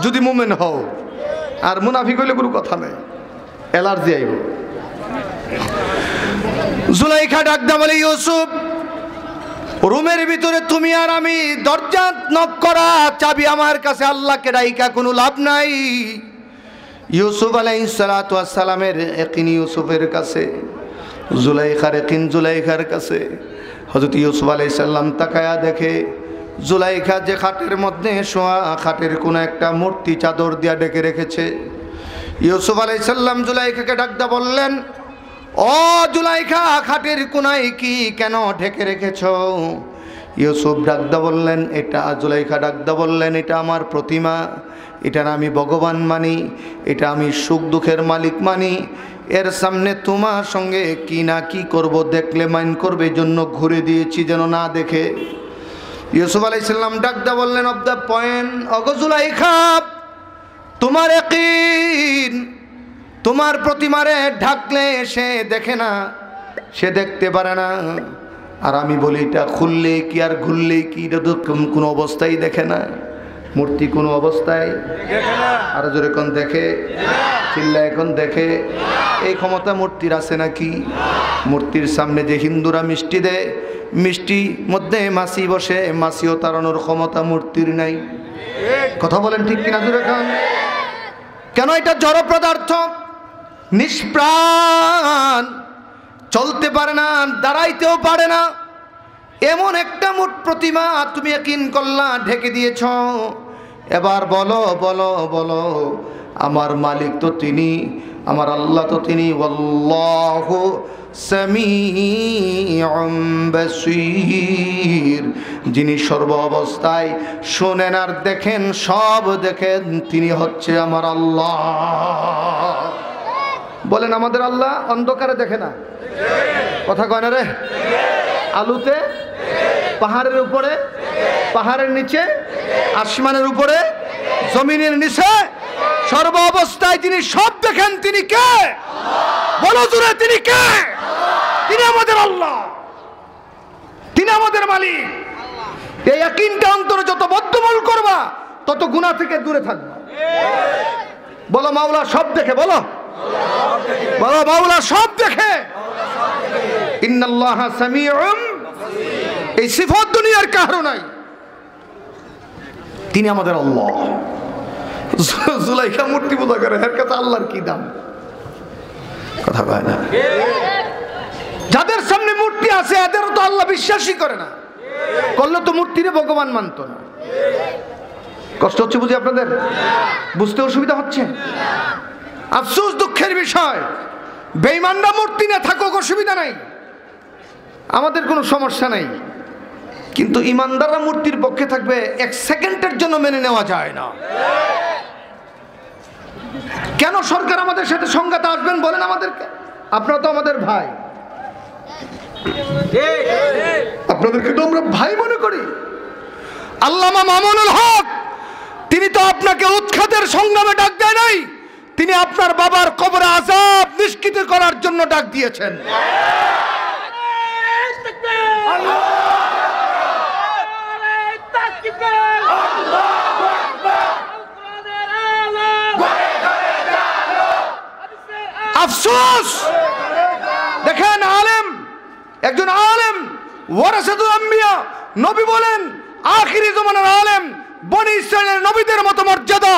যদি মুমিন হও। আর মুনাফিক হইলে কোনো কথা নেই, অ্যালার্জি আইব। জুলাইখা ডাক দা বলে, ইউসুফ, রুমের ভিতরে তুমি আর আমি, দরজা নক করা, চাবি আমার কাছে, আল্লাহকে ডাইকা কোনো লাভ নাই। ইউসুফ আলাইহিস সালাতু ওয়াস সালামের ইয়াকিন ইউসুফের কাছে, জুলাইখার ইয়াকিন জুলাইখার কাছে। হযরত ইউসুফ আলাইহিস সালাম তাকায়া দেখে জুলাইখা যে খাটের মধ্যে শোয়া, খাটের কোনো একটা মূর্তি চাদর দিয়া ঢেকে রেখেছে। ইউসুফ আলাইহিস সালাম জুলাইখাকে ডাকদা বললেন, ও জুলাইখা, খাটের কোনায় কি কেন ঢেকে রেখেছ? ইউসুফ ডাকদা বললেন, এটা, জুলাইখা ডাকদা বললেন, এটা আমার প্রতিমা, এটার আমি ভগবান মানি, এটা আমি সুখ দুঃখের মালিক মানি। এর সামনে তোমার সঙ্গে কি না কি করব, দেখলে মাইন করবে, এই জন্য ঘুরে দিয়েছি যেন না দেখে। ইউসুফ আলাইহিস সালাম ডাকদা বললেন, অফ দ্য পয়েন্ট, ওগো জুলাইখা, তোমার ইয়াকিন তোমার প্রতিমারে ঢাকলে সে দেখে না, সে দেখতে পারে না। আর আমি বলি এটা খুললে কি আর ঘুরলে কি, এটা তো কোনো অবস্থায় দেখে না। মূর্তি কোনো অবস্থায় দেখে না। আর জোরে কোন দেখে? চিল্লা এখন দেখে। এই ক্ষমতা মূর্তির আছে নাকি? মূর্তির সামনে যে হিন্দুরা মিষ্টি দেয়, মিষ্টি মধ্যে মাছি বসে, মাছিও তাড়ানোর ক্ষমতা মূর্তির নাই। কথা বলেন ঠিক কিনা? জোরে কোন। কেন? এটা জড় পদার্থ, নিষ্প্রাণ, চলতে পারে না, দাঁড়াইতেও পারে না। এমন একটা প্রতিমা তুমি ইয়াকিন করলা, ঢেকে দিয়েছ। এবার বলো বলো বলো, আমার মালিক তো তিনি, আমার আল্লাহ তো তিনি, আল্লাহু সামিউম বাসীর, যিনি সর্ব অবস্থায় শোনেন আর দেখেন, সব দেখেন, তিনি হচ্ছে আমার আল্লাহ। বলেন, আমাদের আল্লাহ অন্ধকারে দেখে না? কথা কয় না রে? আলুতে, পাহাড়ের উপরে, পাহাড়ের নিচে, আসমানের উপরে, জমিনের নিচে, সর্ব অবস্থায় যিনি সব দেখেন, তিনি কে? বলো জোরে, তিনি কে? তিনি আমাদের আল্লাহ, তিনি আমাদের মালিক। এই ইয়াকিনটা অন্তরে যত বদ্ধমূল করবা, তত গুনাহ থেকে দূরে থাকবা। বলো, মাওলা সব দেখে। বলো বলো, মাওলা সব দেখে। ইন্নাল্লাহা সামিউম, এই সিফাত দুনিয়ার কারো নাই, তিনি আমাদের আল্লাহ। জুলাইখা মূর্তি পূজা করে, এর কাছে আল্লাহর কি দাম? কথা কয় না? যাদের সামনে মূর্তি আছে এদেরও তো আল্লাহ বিশ্বাসই করে না, করলে তো মূর্তিরে ভগবান মানত না। কষ্ট হচ্ছে বুঝি আপনাদের? বুঝতে অসুবিধা হচ্ছে? আফসোস, দুঃখের বিষয়, বেঈমানরা মূর্তি না থাকুক অসুবিধা নাই, আমাদের কোনো সমস্যা নাই। কিন্তু ইমানদাররা মূর্তির পক্ষে থাকবে, এক সেকেন্ডের জন্য মেনে নেওয়া যায় না। কেন সরকার আমাদের সাথে সংঘাতে আসবেন বলেন আমাদেরকে? আপনারা তো আমাদের ভাই, আপনাদেরকে তো আমরা ভাই মনে করি। আল্লামা মামুনুল হক, তিনি তো আপনাকে উৎখাতের সংগ্রামে ডাক দেয় নাই, তিনি আপনার বাবার কবরে আযাব নিষ্কৃত করার জন্য ডাক দিয়েছেন। আফসোস, দেখেন আলেম, একজন আলেম ওয়ারাসাতুল আম্বিয়া, নবী বলেন আখিরি জমানার আলেম বনি ইসরাইলের নবীদের মতো মর্যাদা।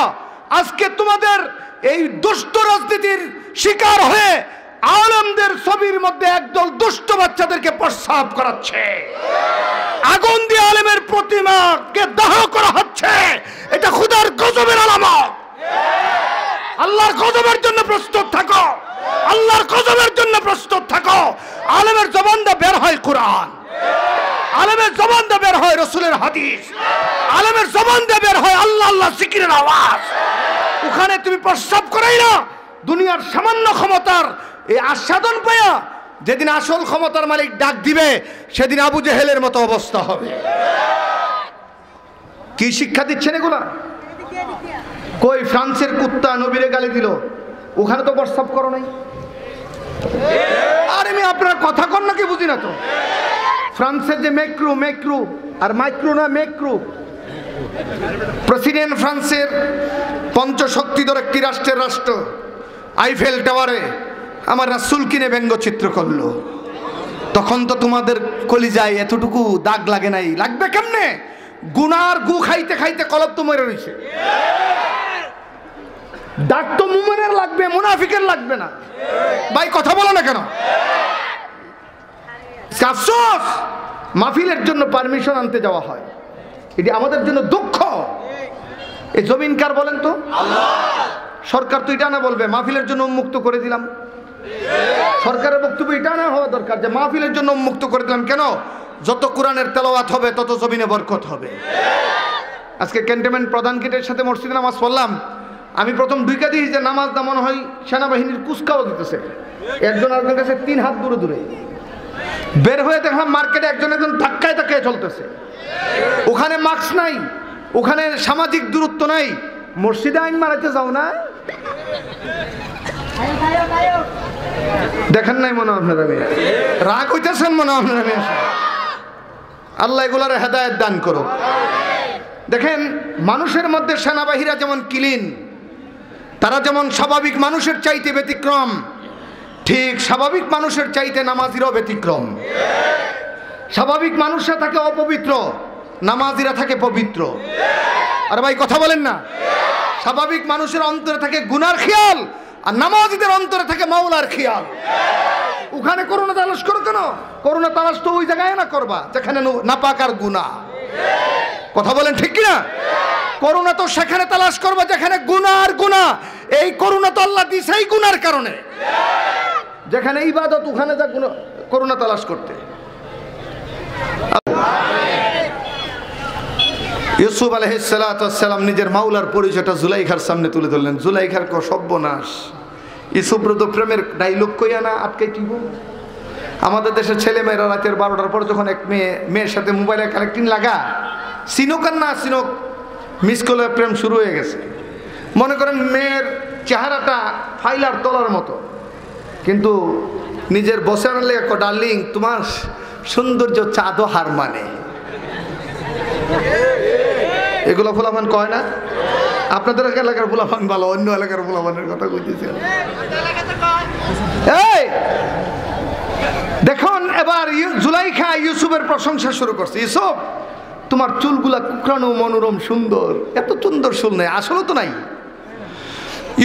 আজকে তোমাদের এই দুষ্ট রাজনীতির শিকার হয়ে আলেমদের ছবির মধ্যে একদল দুষ্ট বাচ্চাদেরকে প্রস্রাব করাচ্ছে, আগুন দিয়ে আলেমের প্রতিমাকে দাহ করা হচ্ছে। এটা খোদার গজবের আলামত। আল্লাহর গজবের জন্য প্রস্তুত থাকো, আল্লাহর গজবের জন্য প্রস্তুত থাকো। আলেমের জবান দিয়ে বের হয় কোরআন, আলেমের জবান দিয়ে বের হয় রাসূলের হাদিস, আলেমের জবান দিয়ে বের হয় আল্লাহ আল্লাহ জিকিরের আওয়াজ। ওখানে তুমি প্রস্রাব করাই না, দুনিয়ার সামান্য ক্ষমতার এই আস্বাদন পায়া যেদিন আসল ক্ষমতার মালিক ডাক দিবে সেদিন আবু জেহেলের মতো অবস্থা হবে। কি শিক্ষা দিচ্ছেন এগুলা? কই ফ্রান্সের কুত্তা নবীরে গালি দিল, ওখানে তো প্রস্রাব করো নাই। আর আমি আপনার কথা কন নাকি বুঝি না তো। ফ্রান্সের যে মেক্রু, মেক্রু আর মাইক্রো না মেক্রু, প্রেসিডেন্ট ফ্রান্সের পঞ্চশক্তিধর একটি রাষ্ট্রের রাষ্ট্র, আইফেল টাওয়ারে আমার রাসূল কিনে ব্যঙ্গচিত্র করলো। তখন তো তোমাদের কলিজায় এতটুকু দাগ লাগে নাই, লাগবে কেমনে? গুনার গু খাইতে খাইতে কলব তো মরে রয়েছে। দাগ তো মুমিনের লাগবে, মুনাফিকের লাগবে না। ভাই কথা বলো না কেন? আফসোস, মাহফিলের জন্য পারমিশন আনতে যাওয়া হয়, এটি আমাদের জন্য দুঃখ। এই জমিন কার বলেন তো? আল্লাহ। সরকার তো এটা না বলবে মাহফিলের জন্য উন্মুক্ত করে দিলাম। সরকারের বক্তব্য এটা না হওয়া দরকার যে মাহফিলের জন্য উন্মুক্ত করে দিলাম। কেন? যত কোরআনের তেলাওয়াত হবে তত জমিনে বরকত হবে। আজকে ক্যান্টনমেন্ট প্রধান গেটের সাথে মসজিদে নামাজ পড়লাম, আমি প্রথম দুইকা দিই যে নামাজ না মনে হয় সেনাবাহিনীর কুচকাও দিতেছে, একজন আরেকজনের কাছে 3 হাত দূরে দূরে। বের হয়ে দেখলাম মার্কেটে একজন একজন ধাক্কায় ধাক্কায় চলতেছে। ওখানে মাস্ক নাই, ওখানে সামাজিক দূরত্ব নাই। মসজিদে আইন মারাইতে যাও না, দেখেন নাই মনে হয় আপনারা? রাগ হইতেছেন মনে হয় আপনারা? আল্লাহ এগুলার হেদায়েত দান করো। দেখেন মানুষের মধ্যে সেনাবাহিনীরা যেমন ক্লিন, তারা যেমন স্বাভাবিক মানুষের চাইতে ব্যতিক্রম, ঠিক স্বাভাবিক মানুষের চাইতে নামাজিরাও ব্যতিক্রম। স্বাভাবিক মানুষরা থাকে অপবিত্র, নামাজিরা থাকে পবিত্র। আর ভাই কথা বলেন না? স্বাভাবিক মানুষের অন্তরে থাকে গুনার খেয়াল, আর নামাজিদের অন্তরে থাকে মাওলার খেয়াল। ওখানে করোনা তালাশ করো কেন? করোনা তালাশ তো ওই জায়গায় না করবা যেখানে নাপাক আর গুনাহ। কথা বলেন ঠিক কিনা? করোনা তো সেখানে তালাশ করবা যেখানে গুনাহ আর গুনাহ। এই করোনা তো আল্লাহ দিছে এই গুনার কারণে। যেখানে ইবাদত ওখানে যা করোনা তালাশ করতে। ইউসুফ আলাইহিস সালাতু ওয়াস সালাম নিজের মাওলার পরিচয়টা জুলাইখার সামনে তুলে ধরলেন। জুলাইখার সর্বনাশ। ইউসুফর তো প্রেমের ডাইলগ কইয়া না আটকাই দিব। আমাদের দেশের ছেলেমেয়েরা রাতের 12টার পর যখন এক মেয়ের সাথে মোবাইলে কানেক্টিং লাগা, চিনোক আর না চিনোক মিস কলে প্রেম শুরু হয়ে গেছে। মনে করেন মেয়ের চেহারাটা ফাইলার তলার মতো, কিন্তু নিজের বসে আনলে ডার্লিং তোমার সৌন্দর্য চাঁদও হার মানে। এগুলো ফুলাফান কয় না? আপনাদের এলাকার ফুলাফান ভালো, অন্য এলাকার ফুলাফানের কথা কইতেছেন। এই দেখুন এবার জুলাইখা ইউসুফের প্রশংসা শুরু করছে। ইউসুফ তোমার চুলগুলা কুকরানো মনোরম সুন্দর। এত সুন্দর চুল নেই, আসলে তো নাই।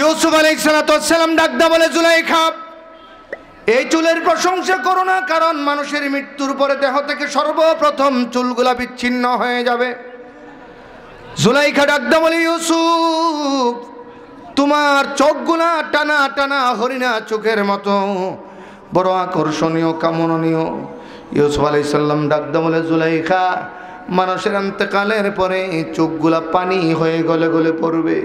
ইউসুফ আলাইহিস সালাম ডাকদা বলে, জুলাইখা এই চুলের প্রশংসা করো না, কারণ মানুষের মৃত্যুর পরে দেহ থেকে সর্বপ্রথম চুলগুলা বিচ্ছিন্ন হয়ে যাবে। জুলাইখা ডাকদা বলে, ইউসুফ তোমার চোখগুলা টানা টানা হরিণা চোখের মতো, বড় আকর্ষণীয় কামনীয়। ইউসুফ আলাইহিস সালাম ডাকদা বলে, জুলাইখা মানুষের ইন্তেকালের পরে চোখগুলা পানি হয়ে গলে গলে পড়বে।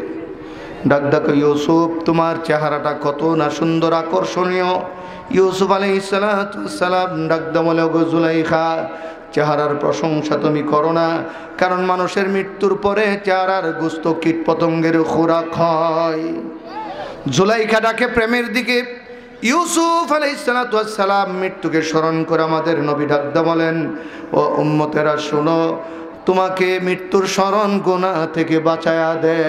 ডাকদাকে ইউসুফ তোমার চেহারাটা কত না সুন্দর আকর্ষণীয়। ইউসুফ আলাইহিস সালাম ডাকদা বলে, গো জুলাইখা চেহারার প্রশংসা তুমি করো না, কারণ মানুষের মৃত্যুর পরে চেহারার গোস্ত কীট পতঙ্গের খোরাক হয়। জুলাইখা ডাকে প্রেমের দিকে। ইউসুফ আলাইহিস সালাম মৃত্যুকে স্মরণ করে আমাদের নবী ডাকদা বলেন, ও উম্মতেরা শোনো, তোমাকে মৃত্যুর স্মরণ গুনাহ থেকে বাঁচায়া দে।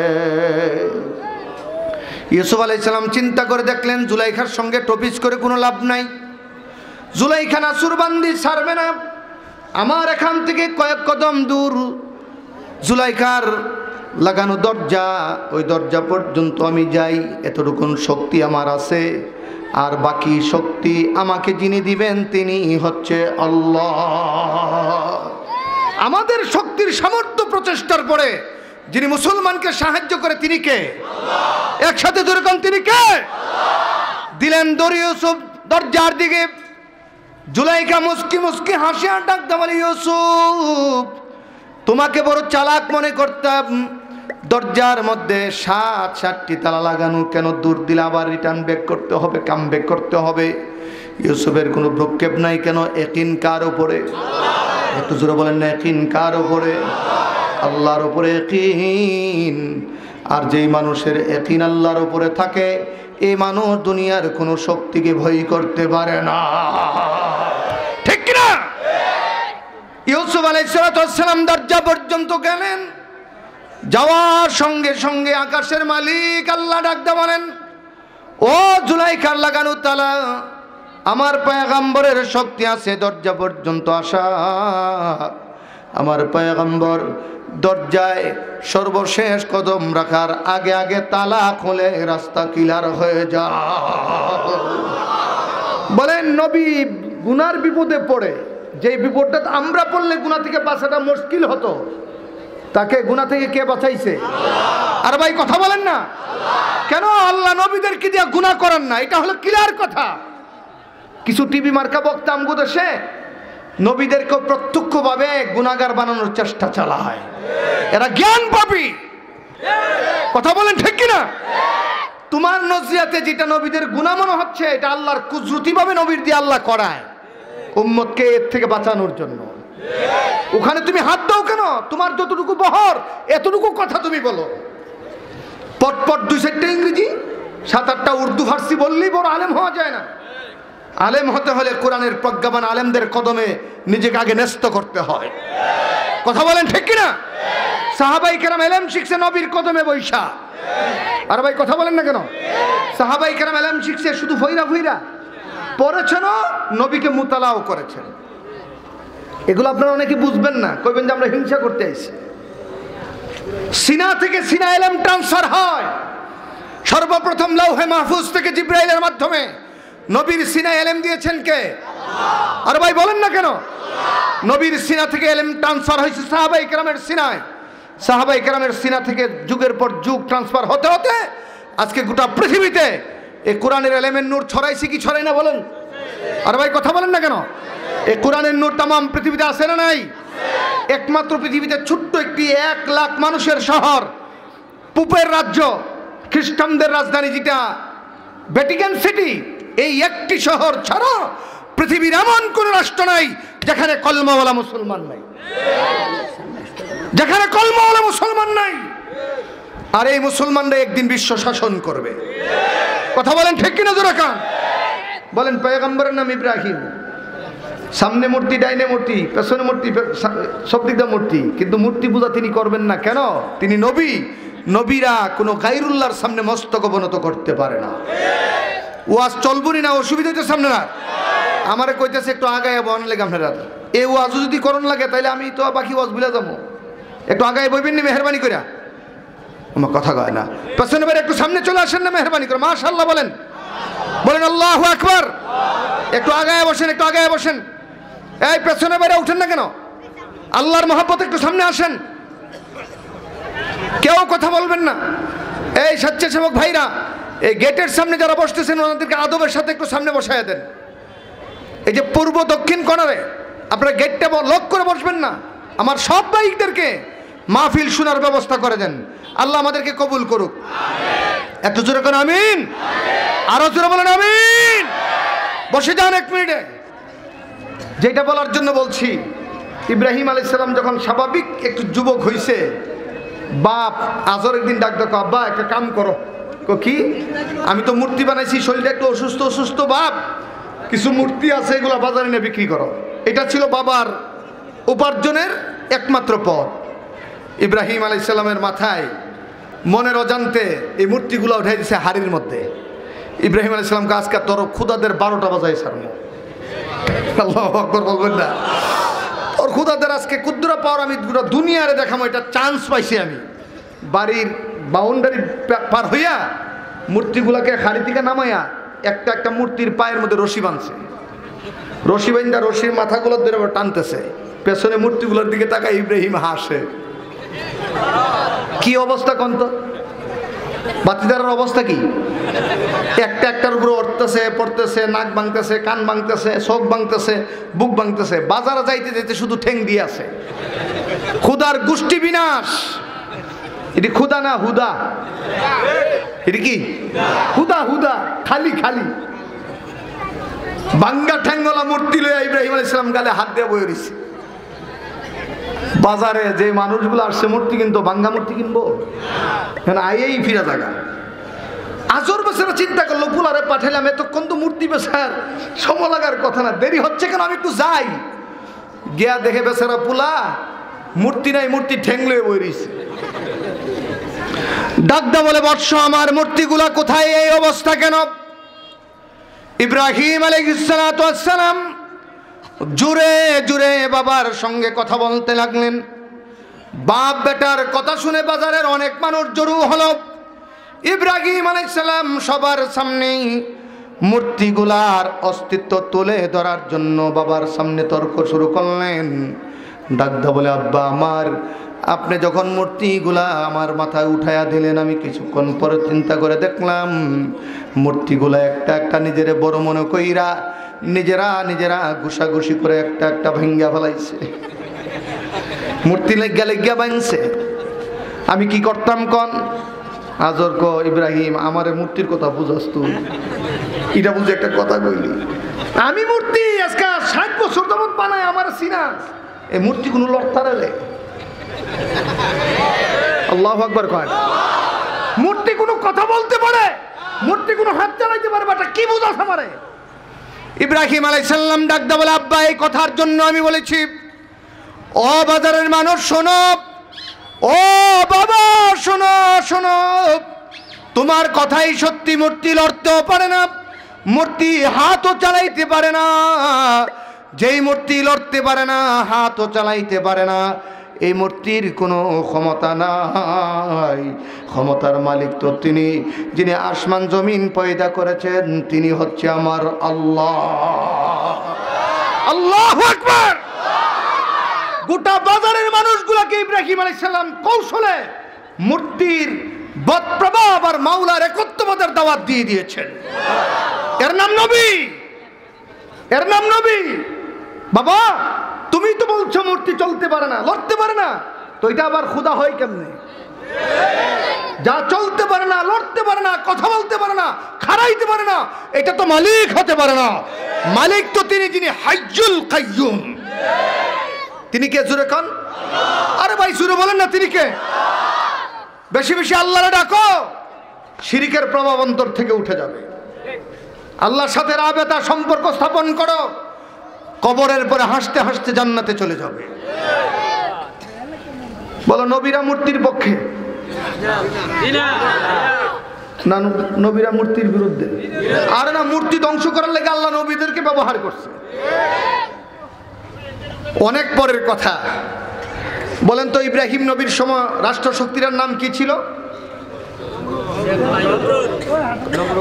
ইউসুফ আলাইহিস সালাম চিন্তা করে দেখলেন জুলাইখার সঙ্গে টপিস করে কোনো লাভ নাই। জুলাইখা নাসুরবান্দি ছাড়বে না। আমার এখান থেকে কয়েক কদম দূর জুলাইখার লাগানো দরজা, ওই দরজা পর্যন্ত আমি যাই, এতটুকুন শক্তি আমার আছে। আর বাকি শক্তি আমাকে যিনি দিবেন তিনি হচ্ছে আল্লাহ। আমাদের শক্তির সামর্থ্য প্রচেষ্টার পরে যিনি মুসলমানকে সাহায্য করে তিনি কে? একসাথে ধরে কোন তিনি কে? দিলেন দড়ি ইউসুফ দরজার দিকে। জুলাইখা মুস্কি মুস্কি হাসি আর ডাকতে বলে, ইউসুফ তোমাকে বড় চালাক মনে করতাম, দরজার মধ্যে 7টি তালা লাগানো, কেন দূর দিলে আবার রিটার্ন ব্যাক করতে হবে, কাম ব্যাক করতে হবে? ইউসুফের কোনো ভ্রুক্ষেপ নাই কেন? ইয়াকিন কার উপরে? একটু জোরে বলেন না, ইয়াকিন কার উপরে? আল্লাহর উপরে ইয়াকিন। আর যেই মানুষের ইয়াকিন আল্লাহর উপরে থাকে এই মানুষ দুনিয়ার কোনো শক্তিকে ভয় করতে পারে না, ঠিক কি না? ইউসুফ আলাইহিস সালাম দরজা পর্যন্ত গেলেন। যাওয়ার সঙ্গে সঙ্গে আকাশের মালিক আল্লাহ ডাকতে বলেন, ও জুলাইখার লাগানো তালা, আমার পয়গম্বরের শক্তি আছে দরজা পর্যন্ত আসা। আমার পয়গম্বর দরজায় সর্বশেষ কদম রাখার আগে আগে তালা খুলে রাস্তা ক্লিয়ার হয়ে যায়। বলেন নবী গুনার বিপদে পড়ে, যে বিপদটা আমরা পড়লে গুনাহ থেকে বাঁচাটা মুশকিল হতো, তাকে গুনাহ থেকে কে বাঁচাইছে? আর ভাই কথা বলেন না কেন? আল্লাহ নবীদেরকে দিয়ে গুনাহ করেন না, এটা হলো ক্লিয়ার কথা। কিছু টিভি মার্কা বক্তা আমগো দেশে নবীদেরকে প্রত্যক্ষভাবে গুনাহগার বানানোর চেষ্টা চালায়। এরা জ্ঞান পাপী, কথা বলেন ঠিক কিনা? তোমার নজরিয়াতে যেটা নবীদের গুনাহ মনে হচ্ছে, এটা আল্লাহর কুদরতি ভাবে নবীর দিয়ে আল্লাহ করায় উম্মতকে এর থেকে বাঁচানোর জন্য। ওখানে তুমি হাত দাও কেন? তোমার যতটুকু বহর এতটুকু কথা তুমি বলো। পটপট 2-4টা ইংরেজি 7-8টা উর্দু ফার্সি বললেই বড় আলেম হওয়া যায় না। আলেম হতে হলে কোরআনের প্রজ্ঞাবান আলেমদের কদমে নিজেকে আগে ন্যস্ত করতে হয়, কথা বলেন ঠিক কিনা? সাহাবাই কেরাম এলেম শিখছে নবীর কদমে বৈশা। আর ভাই কথা বলেন না কেন? সাহাবাই কেরাম এলেম শিখছে শুধু ফইরা ফইরা পড়েছেন, নবীকে মুতালাও করেছেন। এগুলো আপনারা অনেকে বুঝবেন না, কইবেন যে আমরা হিংসা করতে আইছি। সিনা থেকে সিনা এলেম ট্রান্সফার হয়। সর্বপ্রথম লৌহে মাহফুজ থেকে জিবরাইলের মাধ্যমে নবীর সিনা এলেম দিয়েছেন কে? আর ভাই বলেন না কেন? নবীর সিনা থেকে এলেম ট্রান্সফার হয়েছে সাহাবাই কেরামের সিনায়। সাহাবাই কেরামের সিনা থেকে যুগের পর যুগ ট্রান্সফার হতে হতে আজকে গোটা পৃথিবীতে এই কোরআনের এলেমের নূর ছড়াইছে কি ছড়াই না বলেন? আর ভাই কথা বলেন না কেন? এই কোরআনের নূর তামাম পৃথিবীতে আছে না নাই? একমাত্র পৃথিবীতে ছোট্ট একটি 1 লাখ মানুষের শহর, পুপের রাজ্য, খ্রিস্টানদের রাজধানী যেটা ভ্যাটিকান সিটি, এই একটি শহর ছাড়া পৃথিবীর এমন কোন রাষ্ট্র নাই যেখানে কলমাওয়ালা মুসলমান নাই, যেখানে কলমাওয়ালা মুসলমান নাই। আর এই মুসলমানরা একদিন বিশ্ব শাসন করবে, কথা বলেন ঠিক কিনা? জোরে কান বলেন। পয়গম্বরের নাম ইব্রাহিম, সামনে মূর্তি, ডাইনে মূর্তি, পেছনে মূর্তি, সব দিক দিয়ে মূর্তি, কিন্তু মূর্তি পূজা তিনি করবেন না। কেন? তিনি নবী। নবীরা কোনো গায়রুল্লাহর সামনে মস্তক অবনত করতে পারে না। ওয়াজ চলবনি না, অসুবিধা হইতে সামনে না। আমারে কইতেছে একটু আগায় বন লেগে আপনারা, এই ওয়াজ যদি করণ লাগে তাইলে আমি তো বাকি ওয়াজ ভুলে যাবো। একটু আগায় বইবেন না মেহরবানি করে? আমার কথা কয় না। পেছনে বাইরে একটু সামনে চলে আসেন না মেহরবানি করে। মাশাআল্লাহ বলেন, বলেন আল্লাহু আকবার। একটু আগায় বসেন, একটু আগায় বসেন। এই পেছনে বাইরে উঠেন না কেন? আল্লাহর মহব্বত একটু সামনে আসেন, কেউ কথা বলবেন না। এই স্বেচ্ছাসেবক ভাইরা, এই গেটের সামনে যারা বসতেছেন ওনাদেরকে আদবের সাথে একটু সামনে বসায় দেন। এই যে পূর্ব দক্ষিণ কোণারে আপনারা গেটটা লক করে বসবেন না। আমার সব বাইকদেরকে মাহফিল শোনার ব্যবস্থা করে দেন। আল্লাহ আমাদেরকে কবুল করুক। একটু জোরে করে আমিন, আরো জোরে বলেন আমিন। বসে যান 1 মিনিটে। যেটা বলার জন্য বলছি, ইব্রাহিম আলাইহিস সালাম যখন স্বাভাবিক একটু যুবক হইছে, বাপ আজর একদিন ডাক দেখো, আব্বা একটা কাম করো। কি? আমি তো মূর্তি বানাইছি, শরীরটা একটু অসুস্থ অসুস্থ, বাপ কিছু মূর্তি আছে এগুলো বাজারে নিয়ে বিক্রি করো। এটা ছিল বাবার উপার্জনের একমাত্র পথ। ইব্রাহিম আলাইহিস সালামের মাথায় মনের অজান্তে এই মূর্তিগুলো উঠাই দিছে হাড়ির মধ্যে। ইব্রাহিম আলাইহিস সালামকে আজকে তোর খুদাদের 12টা বাজায় সারমো। আল্লাহু আকবার বলবেন না? ওর খুদাদের আজকে কুদ্দুরা পাওয়ার আমি পুরো দুনিয়ারে দেখাবো, এটা চান্স পাইছি আমি। বাড়ির বাউন্ডারি পার হইয়া মূর্তিগুলাকে হাড়ি থেকে নামাইয়া একটা একটা মূর্তির পায়ের মধ্যে রশি বাঁধছে। রশি বান্ধা রশির মাথাগুলো ধরে টানতেছে, পেছনে মূর্তিগুলোর দিকে তাকায় ইব্রাহিম হাসে। কি অবস্থা কন্ত বাতিদারের অবস্থা কি? একটা একটার উপরে উঠতেছে, পড়তেছে, নাক ভাঙতেছে, কান ভাঙতেছে, চোখ ভাঙতেছে, বুক ভাঙতেছে। বাজারে যাইতে যাইতে শুধু ঠেং দিয়ে আছে। খুদার গোষ্ঠী বিনাশ। এটি খুদা না হুদা? এটি কি হুদা? হুদা খালি খালি ভাঙ্গা ঠ্যাঙ্গলা মূর্তি লইয়া ইব্রাহিম আলাইহিস সালাম গালে হাত দিয়ে বয়ে রইছে। বাজারে যে মানুষগুলো আসছে মূর্তি কিনতো, ভাঙ্গা মূর্তি কিনবো? এখন আইয়েই ফিরা জায়গা। আজর বেচারা চিন্তা করলো, পুলারে পাঠাইলাম, এতক্ষণ তো মূর্তি বেচার সময় লাগার কথা না, দেরি হচ্ছে কেন, আমি একটু যাই। গিয়া দেখে বেচারা পুলা মূর্তি নাই, মূর্তি ঠ্যাং লয়ে বয়ে রইছে। ডাকদা বলে, বৎস আমার মূর্তিগুলা কোথায়, এই অবস্থা কেন? ইব্রাহিম আলাইহিস সালাতু ওয়াস সালাম জুড়ে জুড়ে বাবার সঙ্গে কথা বলতে লাগলেন। বাপ বেটার কথা শুনে বাজারের অনেক মানুষ জড়ো হলো। ইব্রাহিম আলাইহিস সালাম সবার সামনেই মূর্তিগুলার অস্তিত্ব তুলে ধরার জন্য বাবার সামনে তর্ক শুরু করলেন। ডাকদা বলে, আব্বা আমার, আপনি যখন মূর্তিগুলা আমার মাথায় উঠাইয়া দিলেন, আমি কিছুক্ষণ পরে চিন্তা করে দেখলাম মূর্তিগুলা একটা একটা নিজেরে বড় মনে কইরা নিজেরা নিজেরা ঘুষাঘুষি করে একটা একটা ভাঙ্গা ফেলাইছে। মূর্তি লেগা লেগা ভাঙছে। আমি কি করতাম কন? আজর ক ইব্রাহিম, আমারে মূর্তির কথা বুঝাস তুই? এটা বুঝে একটা কথা কইলি। আমি মূর্তি আজকে 60 বছর যাবত বানাই, আমার সিনাস এই মূর্তি কোনো লড়তারে। আল্লাহু আকবার কয়। মূর্তি কোনো কথা বলতে পারে, মূর্তি কোনো হাত চালাইতে পারে, বাটা কি বুঝাস আমারে? ইব্রাহিম আলাইহিস সালাম ডাকদা বলে, আব্বা এই কথার জন্য আমি বলেছি, ও বাজারের মানুষ শোনো, ও বাবা শোনো শোনো, তোমার কথাই সত্যি, মূর্তি লড়তেও পারে না, মূর্তি হাতও চালাইতে পারে না। যেই মূর্তি লড়তে পারে না, হাতও চালাইতে পারে না, এই মূর্তির কোনো ক্ষমতা নাই। ক্ষমতার মালিক তো তিনি, যিনি আসমান জমিন পয়দা করেছেন, তিনি হচ্ছে আমার আল্লাহ। আল্লাহু আকবার। গোটা বাজারের মানুষগুলাকে ইব্রাহিম আলাইহিস সালাম কৌশলে মূর্তির বদপ্রভাব আর মাওলার একত্ববাদের দাওয়াত দিয়ে দিয়েছেন। এর নাম নবী, এর নাম নবী। বাবা তুমি তো বলছো মূর্তি চলতে পারে না, লড়তে পারে না, তো এটা আবার খুদা হয় কেমনে? যা চলতে পারে না, লড়তে পারে না, কথা বলতে পারে না, খাড়াইতে পারে না, এটা তো মালিক হতে পারে না। মালিক তো তিনি, যিনি হাইয়ুল কাইয়ুম। তিনি কে? জোরে কান। আরে ভাই জোরে বলেন না, তিনি কে? বেশি বেশি আল্লাহরে ডাকো, শিরিকের প্রভাব অন্তর থেকে উঠে যাবে। আল্লাহর সাথে রাবেতা সম্পর্ক স্থাপন করো, কবরের পরে হাসতে হাসতে জান্নাতে চলে যাবে। বলো নবীরা মূর্তির পক্ষে না নবীরা মূর্তির বিরুদ্ধে? আরে না, মূর্তি ধ্বংস করার লেগে আল্লাহ নবীদেরকে ব্যবহার করছে। অনেক পরের কথা। বলেন তো ইব্রাহিম নবীর সময় রাষ্ট্রশক্তির নাম কি ছিল?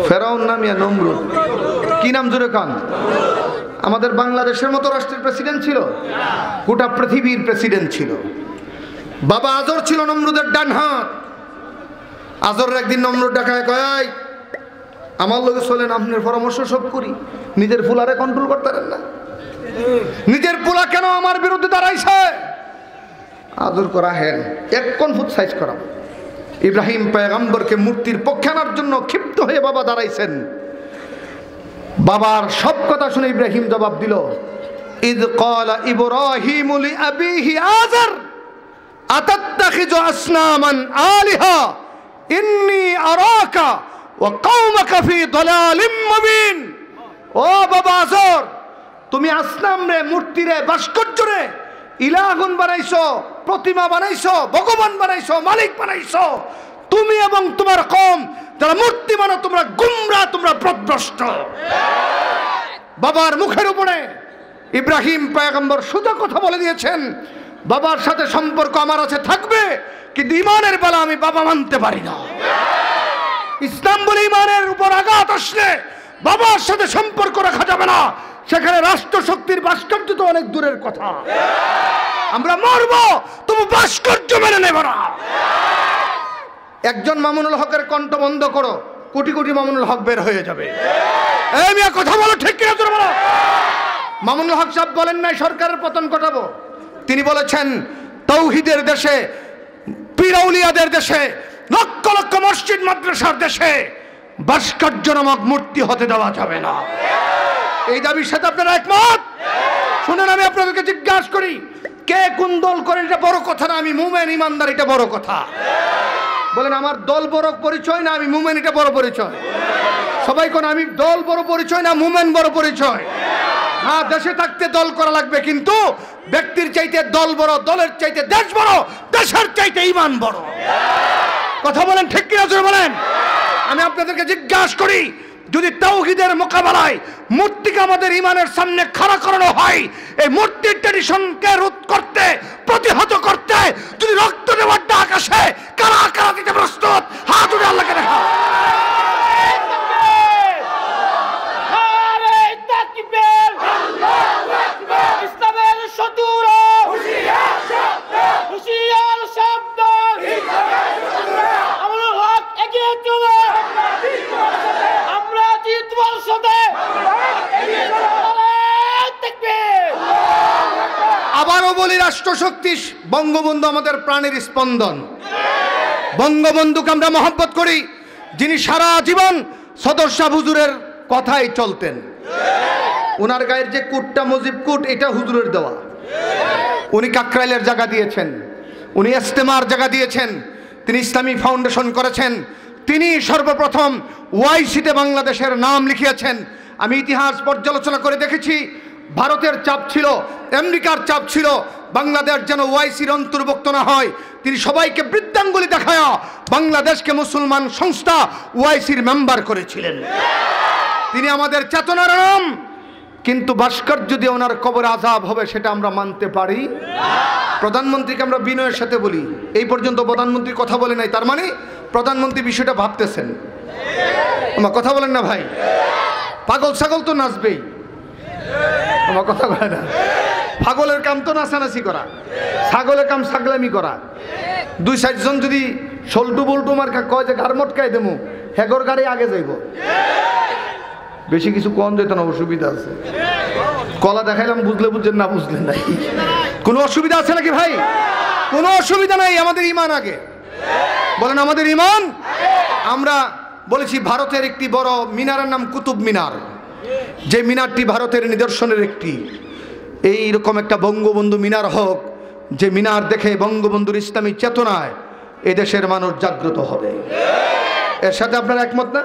ফেরাউন নাম ইয়া নমরুদ? কি নাম জোরে কান? আমাদের বাংলাদেশের মতো রাষ্ট্রের প্রেসিডেন্ট ছিল? গোটা পৃথিবীর প্রেসিডেন্ট ছিল। বাবা আজর ছিল নমরুদের ডান হাত। আজর একদিন নমরুদ ডাকায় কয়, আমার লোকে চলেন, আপনার পরামর্শ সব করি, নিজের ফুলারে কন্ট্রোল করতে পারেন না। নিজের পোলা কেন আমার বিরুদ্ধে দাঁড়াইছে? আদর করা হেন এক ফুট সাইজ করা। ইব্রাহিম পয়গম্বরকে মূর্তির পক্ষে আনার জন্য ক্ষিপ্ত হয়ে বাবা দাঁড়াইছেন। বাবার সব কথা শুনে ইব্রাহিম জবাব দিল, ইদ ক্বালা ইব্রাহিমু লিআবিহি আযার আতাত্তাখিযু আসনামান আলিহা ইন্নী আরাকা ওয়া কওমাকা ফি দালালিম মুবিন। ও বাবা আযর, তুমি আসনাম রে, মূর্তি রে, ভাস্কর্য রে ইলাহুন বানাইছো, প্রতিমা বানাইছো, ভগবান বানাইছো, মালিক বানাইছো, তুমি এবং তোমার কওম যারা মূর্তি মানো তোমরা গুমরা, তোমরা পথভ্রষ্ট। বাবার মুখের উপরে ইব্রাহিম পয়গম্বর সোজা কথা বলে দিয়েছেন, বাবার সাথে সম্পর্ক আমার আছে থাকবে, কিন্তু ইমানের বেলা আমি বাবা মানতে পারি না। ইসলাম বলে ইমানের উপর আঘাত আসলে বাবার সাথে সম্পর্ক রাখা যাবে না। সেখানে রাষ্ট্রশক্তির ভাস্কর্য তো অনেক দূরের কথা, আমরা মরব তবু ভাস্কর্য মেনে নেব না। একজন মামুনুল হকের কণ্ঠ বন্ধ করো, কোটি কোটি মামুনুল হক বের হয়ে যাবে। এই মিয়া কথা বলো, ঠিক কিনা তোমরা বলো। মামুনুল হক সাহেব বলেন নাই সরকারের পতন ঘটাবো, তিনি বলেছেন তাওহীদের দেশে, পীর আউলিয়াদের দেশে, লক্ষ লক্ষ মসজিদ মাদ্রাসার দেশে ভাস্কর্য নামক মূর্তি হতে দেওয়া যাবে না। এই দাবির সাথে আপনারা একমত? শুনেন, আমি আপনাদেরকে জিজ্ঞাসা করি, কে কোন দল করেন এটা বড় কথা না, আমি মুমিন ইমানদার এটা বড় কথা। বলেন আমার দল বড় পরিচয় না আমি মুমিন এটা বড় পরিচয়? সবাই কোন আমি দল বড় পরিচয় না মুমিন বড় পরিচয়? হ্যাঁ, দেশে থাকতে দল করা লাগবে, কিন্তু ব্যক্তির চাইতে দল বড়, দলের চাইতে দেশ বড়, দেশের চাইতে ইমান বড়। কথা বলেন ঠিক কিনা বলেন। আমি আপনাদেরকে জিজ্ঞাসা করি, যদি তাওহীদের মোকাবেলায় মূর্তিকে আমাদের ইমানের সামনে খাড়া করানো হয়, এই মূর্তির ট্রেডিশনকে রোধ করতে, প্রতিহত করতে যদি রক্ত দেওয়ার ডাক আসে, কারা কারা দিতে প্রস্তুত? হাত উঠে আল্লাহকে দেখা। ইসলামের শত্রু হুঁশিয়ার শব্দ, আমরুল হক এগিয়ে চলে, আমরা জিতবার সাথে। আবারও বলি, রাষ্ট্রশক্তি বঙ্গবন্ধু আমাদের প্রাণের স্পন্দন। বঙ্গবন্ধুকে আমরা মহব্বত করি, যিনি সারা জীবন সদর শাহ হুজুরের কথাই চলতেন। ওনার গায়ের যে কুটটা মুজিব কুট, এটা হুজুরের দেওয়া। উনি কাকরাইলের জায়গা দিয়েছেন, উনি ইস্তেমার জায়গা দিয়েছেন, তিনি ইসলামী ফাউন্ডেশন করেছেন, তিনি সর্বপ্রথম ওআইসিতে বাংলাদেশের নাম লিখিয়েছেন। আমি ইতিহাস পর্যালোচনা করে দেখেছি, ভারতের চাপ ছিল, আমেরিকার চাপ ছিল, বাংলাদেশ যেন ওআইসির অন্তর্ভুক্ত না হয়। তিনি সবাইকে বৃদ্ধাঙ্গুলি দেখায়া বাংলাদেশকে মুসলমান সংস্থা ওআইসির মেম্বার করেছিলেন। তিনি আমাদের চেতনার নাম, কিন্তু ভাস্কর্য দিয়ে ওনার কবরে আযাব হবে সেটা আমরা মানতে পারি। প্রধানমন্ত্রীকে আমরা বিনয়ের সাথে বলি, এই পর্যন্ত প্রধানমন্ত্রী কথা বলে নাই, তার মানে প্রধানমন্ত্রী বিষয়টা ভাবতেছেন। আমার কথা বলেন না ভাই, পাগল ছাগল তো নাচবেই। আমার কথা বলে না, পাগলের কাম তো নাচানাচি করা, ছাগলের কাম ছাগলামি করা। 2-4 জন যদি সল্টু বল্টু মার্কা কয় যে ঘাড় মটকাই দেবো, হেগর গাড়ি আগে যাইব। বেশি কিছু কম যেত না, অসুবিধা আছে। কলা দেখাইলাম, বুঝলে বুঝলেন, না বুঝলেন নাই। কোনো অসুবিধা আছে নাকি ভাই? কোনো অসুবিধা নাই, আমাদের ইমান আগে। বলেন আমাদের ইমান। আমরা বলেছি ভারতের একটি বড় মিনারের নাম কুতুব মিনার, যে মিনারটি ভারতের নিদর্শনের একটি। এইরকম একটা বঙ্গবন্ধু মিনার হোক, যে মিনার দেখে বঙ্গবন্ধুর ইসলামী চেতনায় এদেশের মানুষ জাগ্রত হবে। এর সাথে আপনারা একমত না?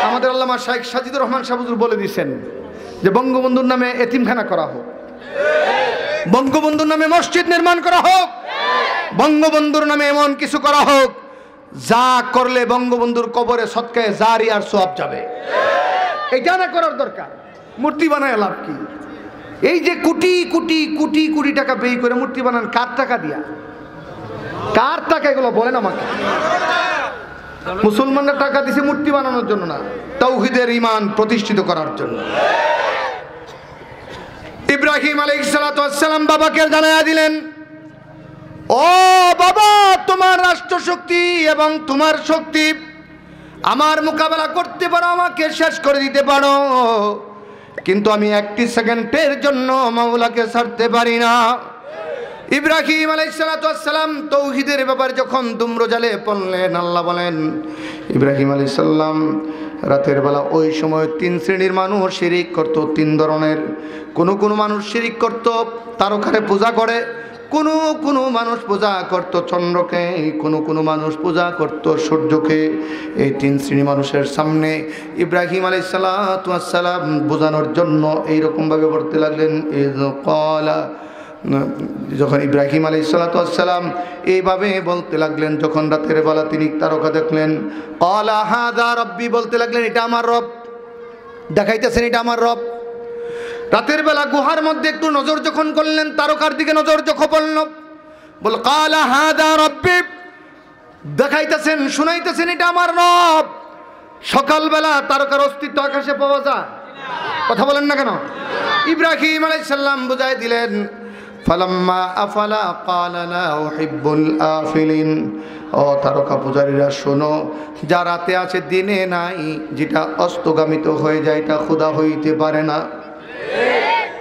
আমাদের আল্লামা শাইখ সাজিদুর রহমান সাহেব হুজুর বলে দিয়েছেন যে বঙ্গবন্ধুর নামে এতিমখানা করা হোক, বঙ্গবন্ধুর নামে মসজিদ নির্মাণ করা হোক, বঙ্গবন্ধুর নামে এমন কিছু করা হোক যা করলে বঙ্গবন্ধুর কবরে সদকায়ে জারি আর সওয়াব যাবে। এটা না করার দরকার। মূর্তি বানায় লাভ কি? এই যে কোটি কোটি কোটি কোটি টাকা ব্যয় করে মূর্তি বানান, কার টাকা দিয়া? কার টাকা এগুলো বলেন আমাকে। মুসলমানরা টাকা দিছে মূর্তি বানানোর জন্য না, তাওহীদের ঈমান প্রতিষ্ঠিত করার জন্য। ইব্রাহিম আলাইহিস সালাতু ওয়াস সালাম বাবাকে জানায়া দিলেন, ও বাবা, তোমার রাষ্ট্রশক্তি এবং তোমার শক্তি আমার মোকাবেলা করতে পারো, আমাকে শেষ করে দিতে পারো, কিন্তু আমি 1 সেকেন্ডের জন্য মাওলাকে ছাড়তে পারি না। ইব্রাহিম আলাইহিস সালাতু ওয়াস সালাম তাওহীদের ব্যাপারে যখন দুম্রজালে পড়লেন, আল্লাহ বলেন ইব্রাহিম আলাইহিস সালাম রাতের বেলা ওই সময় 3 শ্রেণীর মানুষ শিরিক করত, 3 ধরনের। কোন মানুষ শিরিক করত তারকারে পূজা করে, কোন মানুষ পূজা করত চন্দ্রকে, কোন মানুষ পূজা করত সূর্যকে। এই 3 শ্রেণী মানুষের সামনে ইব্রাহিম আলাইহিস সালাতু ওয়াস সালাম বোঝানোর জন্য এইরকম ভাবে পড়তে লাগলেন, ইয ক্বালা যখন ইব্রাহিম আলাইহিসসালাম এইভাবে বলতে লাগলেন, যখন রাতের বেলা তিনি তারকা দেখলেন, ক্বালা হাযা রাব্বি, বলতে লাগলেন এটা আমার রব, দেখাইতেছেন এটা আমার রব। রাতের বেলা গুহার মধ্যে একটু নজর যখন করলেন, তারকার দিকে নজর যখন পড়ল, বল ক্বালা হাযা রাব্বি, দেখাইতেছেন শুনাইতেছেন এটা আমার রব। সকালবেলা তারকার অস্তিত্ব আকাশে পাওয়া যায়? কথা বলেন না কেন? ইব্রাহিম আলাইহিস সালাম বুঝাই দিলেন, ফালাম্মা আফালা ক্বালা লা উহিব্বুল আফিলিন। ও তারকা পূজারীরা শোনো, যা রাতে আছে দিনে নাই, যেটা অস্তগামিত হয়ে যায় এটা খোদা হইতে পারে না।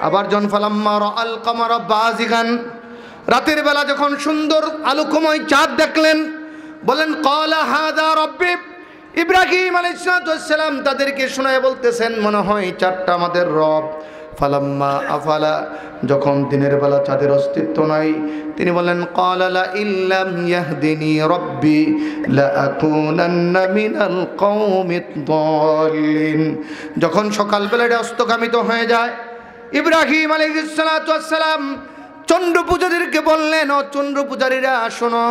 আবার জন ফালাম্মা রাআল কামারা বাযিগান, রাতের বেলা যখন সুন্দর আলোকময় চাঁদ দেখলেন, বলেন ক্বালা হাযা রাব্বি। ইব্রাহিম আলাইহিস সালাম তাদেরকে শোনায় বলতেছেন, মনে হয় চাঁদটা আমাদের রব। ফালাম্মা আফালা, যখন দিনের বেলা চাঁদের অস্তিত্ব নাই, তিনি বললেন ক্বালা লা ইল্লাম ইয়াহদিনি রাব্বি লা আকুনান্না মিনাল কওমিদ দাল্লিন। যখন সকালবেলা এটা অস্তগামিত হয়ে যায়, ইব্রাহিম আলাইহিস সালাম চন্দ্র পূজারীদেরকে বললেন, ও চন্দ্র পূজারীরা শোনো,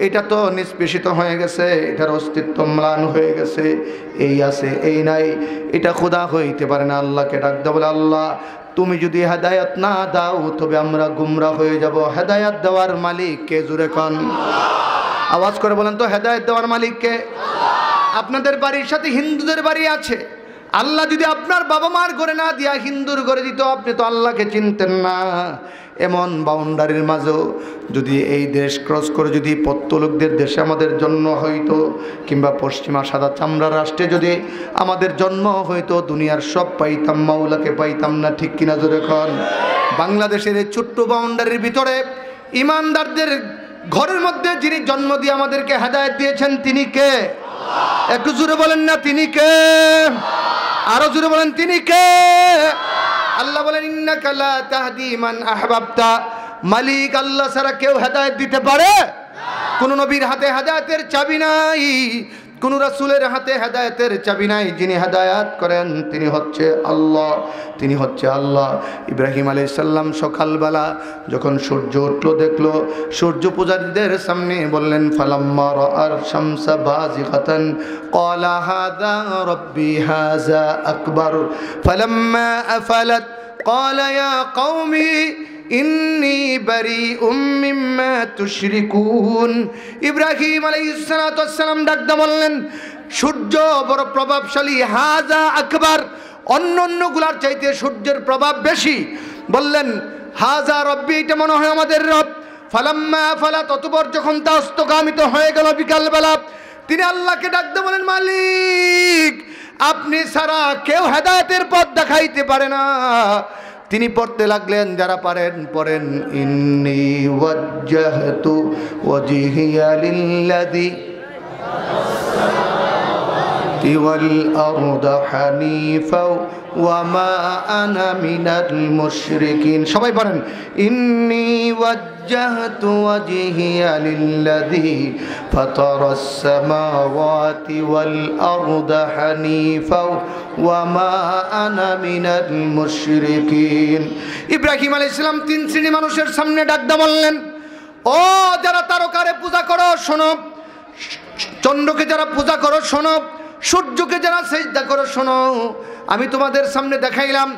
এটা তো নিষ্পেষিত হয়ে গেছে, এটার অস্তিত্ব ম্লান হয়ে গেছে, এই আছে এই নাই, এটা খোদা হইতে পারে না। আল্লাহকে ডাক দাও, বলে আল্লাহ তুমি যদি হেদায়েত না দাও তবে আমরা গুমরা হয়ে যাব। হেদায়েত দেওয়ার মালিক কে? জোরে কোন, আওয়াজ করে বলেন তো, হেদায়েত দেওয়ার মালিক কে? আপনাদের বাড়ির সাথে হিন্দুদের বাড়ি আছে, আল্লাহ যদি আপনার বাবা মার ঘরে না দিয়া হিন্দুর ঘরে দিত, আপনি তো আল্লাহকে চিনতেন না। এমন বাউন্ডারির মাঝেও যদি এই দেশ ক্রস করে যদি পত্তলোকদের দেশে আমাদের জন্ম হইতো, কিংবা পশ্চিমা সাদা চামড়ার রাষ্ট্রে যদি আমাদের জন্ম হইতো, দুনিয়ার সব পাইতাম, মাওলাকে পাইতাম না। ঠিক কিনা জোরে কোন? বাংলাদেশের এই ছোট্ট বাউন্ডারির ভিতরে ইমানদারদের ঘরের মধ্যে যিনি জন্ম দিয়ে আমাদেরকে হেদায়েত দিয়েছেন, তিনি কে? একটু জোরে বলেন না, তিনি কে? আরো জোরে বলেন, তিনি কে? আল্লাহ বলেন ইন্নাকা লা তাহদি মান আহবাবতা। মালিক আল্লাহ ছাড়া কেউ হেদায়েত দিতে পারে? কোন নবীর হাতে হেদায়েতের চাবি নাই, কোন রাসূলের হাতে হেদায়েতের চাবি নাই। যিনি হেদায়েত করেন তিনি হচ্ছে আল্লাহ, তিনি হচ্ছে আল্লাহ। ইব্রাহিম আলাইহিস সালাম সকালবেলা যখন সূর্য উঠলো দেখলো, সূর্য পূজারীদের সামনে বললেন ফালাম্মা রাআর শামসা বাযিগাতান ক্বালা হাযা রাব্বি হাযা আকবার ফালাম্মা আফালাত ক্বালা ইয়া কওমি ইন্নী বারিউম মিম্মা তুশরিকুন। ইব্রাহিম আলাইহিস সালাম ডাকদা বললেন, সূর্য বড় প্রভাবশালী, হাযা আকবার, অন্যগুলার চাইতে সূর্যের প্রভাব বেশি। বললেন হাযা রব্বি, এটা মনে হয় আমাদের রব। ফালাম্মা আফালাত, অতঃপর যখন তা অস্তগামিত হয়ে গেল বিকালবেলা, তিনি আল্লাহকে ডাকতে বলেন, মালিক আপনি ছাড়া কেউ হেদায়েতের পথ দেখাইতে পারে না। তিনি পড়তে লাগলেন, যারা পারেন পড়েন, ইন্নী ওয়াজ্জাহতু ওয়াজহিয়া লিল্লাযী ওয়াল আরদা হানিফা ওয়া মা আনা মিনাল মুশরিকিন। সবাই পড়েন, ইন্নী ওয়াজ্জাহতু ওয়াজহিয়া লিল্লাযী ফাতারাস সামাওয়াতি ওয়াল আরদা হানিফা ওয়া মা আনা মিনাল মুশরিকিন। ইব্রাহিম আলাইহিস সালাম তিন শ্রেণী মানুষের সামনে ডাকদা বললেন, ও যারা তারকারে পূজা করো শোনো, চন্দ্রকে যারা পূজা করো শোনো, সূর্যকে যারা সিজদা করো শোনো। আমি তোমাদের সামনে দেখাইলাম,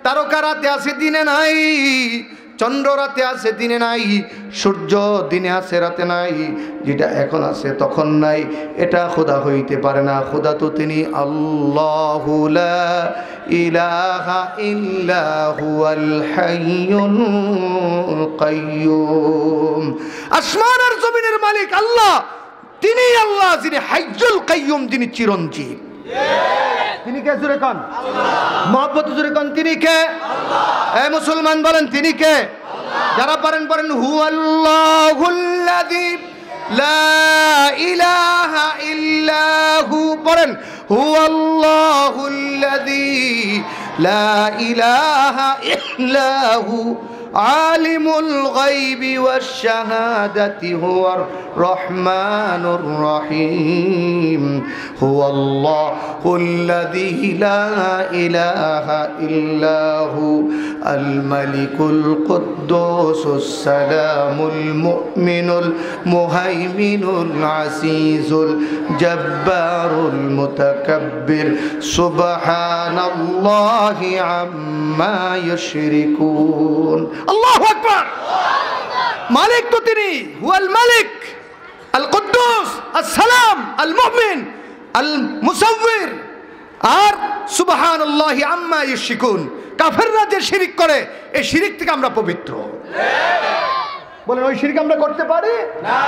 তারকা রাতে আছে দিনে নাই, চন্দ্র রাতে আছে দিনে নাই, সূর্য দিনে আছে রাতে নাই, যেটা এখন আছে তখন নাই, এটা খোদা হইতে পারে না। খোদা তো তিনি আল্লাহু লা ইলাহা ইল্লা হুয়াল হাইয়ুল কাইয়্যুম। আসমান আর জমিনের মালিক আল্লাহ, তিনি আল্লাহ যিনি হাইয়ুল কাইয়্যুম, যিনি চিরঞ্জীব। তিনি কে? জোরে কোন, মহব্বত জোরে কোন, তিনি কে? এ মুসলমান বলেন তিনি কে? যারা পারেন পড়েন, হুয়াল্লাহুল্লাযী লা ইলাহা ইল্লা হু। পড়েন, হুয়াল্লাহুল্লাযী লা ইলাহা ইল্লা হু আলিমুল গায়বি ওয়াশ শাহাদাতি হুয়ার রহমানুর রহিম হুয়াল্লাহুল্লাযী লা ইলাহা ইল্লাহু আল মালিকুল কুদ্দুসুস সালামুল মুমিনুল মুহাইমিনুল আসিজুল জব্বারুল মুতাকাব্বির সুবহানাল্লাহি আম্মা ইউশরিকুন। আল্লাহু আকবার। মালিক তো তিনি, হুয়াল মালিক আল কুদ্দুস আসসালাম আল মুমিন আল মুসাউবির, আর সুবহানাল্লাহি আম্মা ইউশরিকুন। কাফেররা যে শিরিক করে এই শিরিক থেকে আমরা পবিত্র। বলেন ওই শিরিক আমরা করতে পারি না,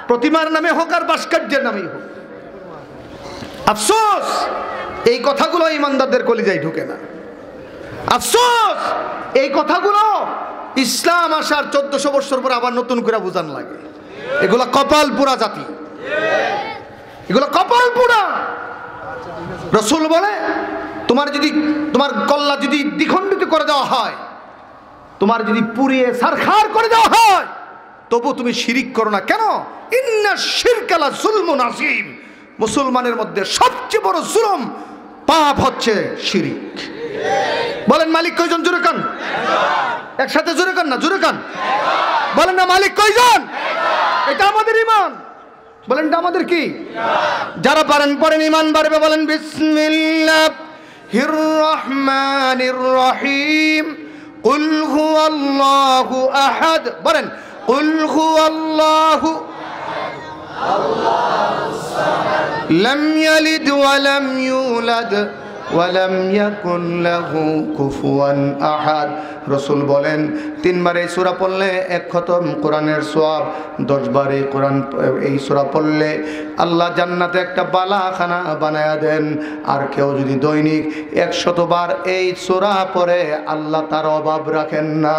প্রতিমার নামে হোক আর ভাস্কর্যের নামেই হোক। আফসোস এই কথাগুলো ইমানদারদের কলিজায় ঢুকে না। আফসোস এই কথাগুলো ইসলাম আসার 1400 বছর পর আবার নতুন করে বোঝান লাগে। এগুলো কপাল পোড়া জাতি, এগুলো কপাল পোড়া। রাসূল বলে তোমার কল্লা যদি দ্বিখণ্ডিত করে দেওয়া হয়, তোমার যদি পুড়িয়ে ছারখার করে দেওয়া হয়, তবু তুমি শিরিক করো না। কেন? ইন্না শিরকা লা যুলমুন আযীম। মুসলমানের মধ্যে সবচেয়ে বড় জুলুম পাপ হচ্ছে শিরিক। বলেন মালিক কয়জন? জোরে কান, একসাথে জোরে কান না, জোরে কান বলেন না, মালিক কয়জন? এটা আমাদের ঈমান। বলেন এটা আমাদের কি? যারা পারেন পড়েন, ঈমান বাড়বে। বলেন বিসমিল্লাহির রহমানির রহিম। কুল হুয়াল্লাহু আহাদ। বলেন কুল হুয়াল্লাহু আল্লাহুস সামাদ লাম ইয়ালিদ ওয়া লাম ইউলাদ ওয়া লাম ইয়াকুন লাহু কুফুয়ান আহাদ। রাসূল বলেন 3 বার এই সূরা পড়লে 1 খতম কোরআনের সওয়াব, 10 বার এই কোরআন এই সূরা পড়লে আল্লাহ জান্নাতে একটা বালাখানা বানায়া দেন। আর কেউ যদি দৈনিক 100 বার এই সূরা পড়ে আল্লাহ তার অভাব রাখেন না।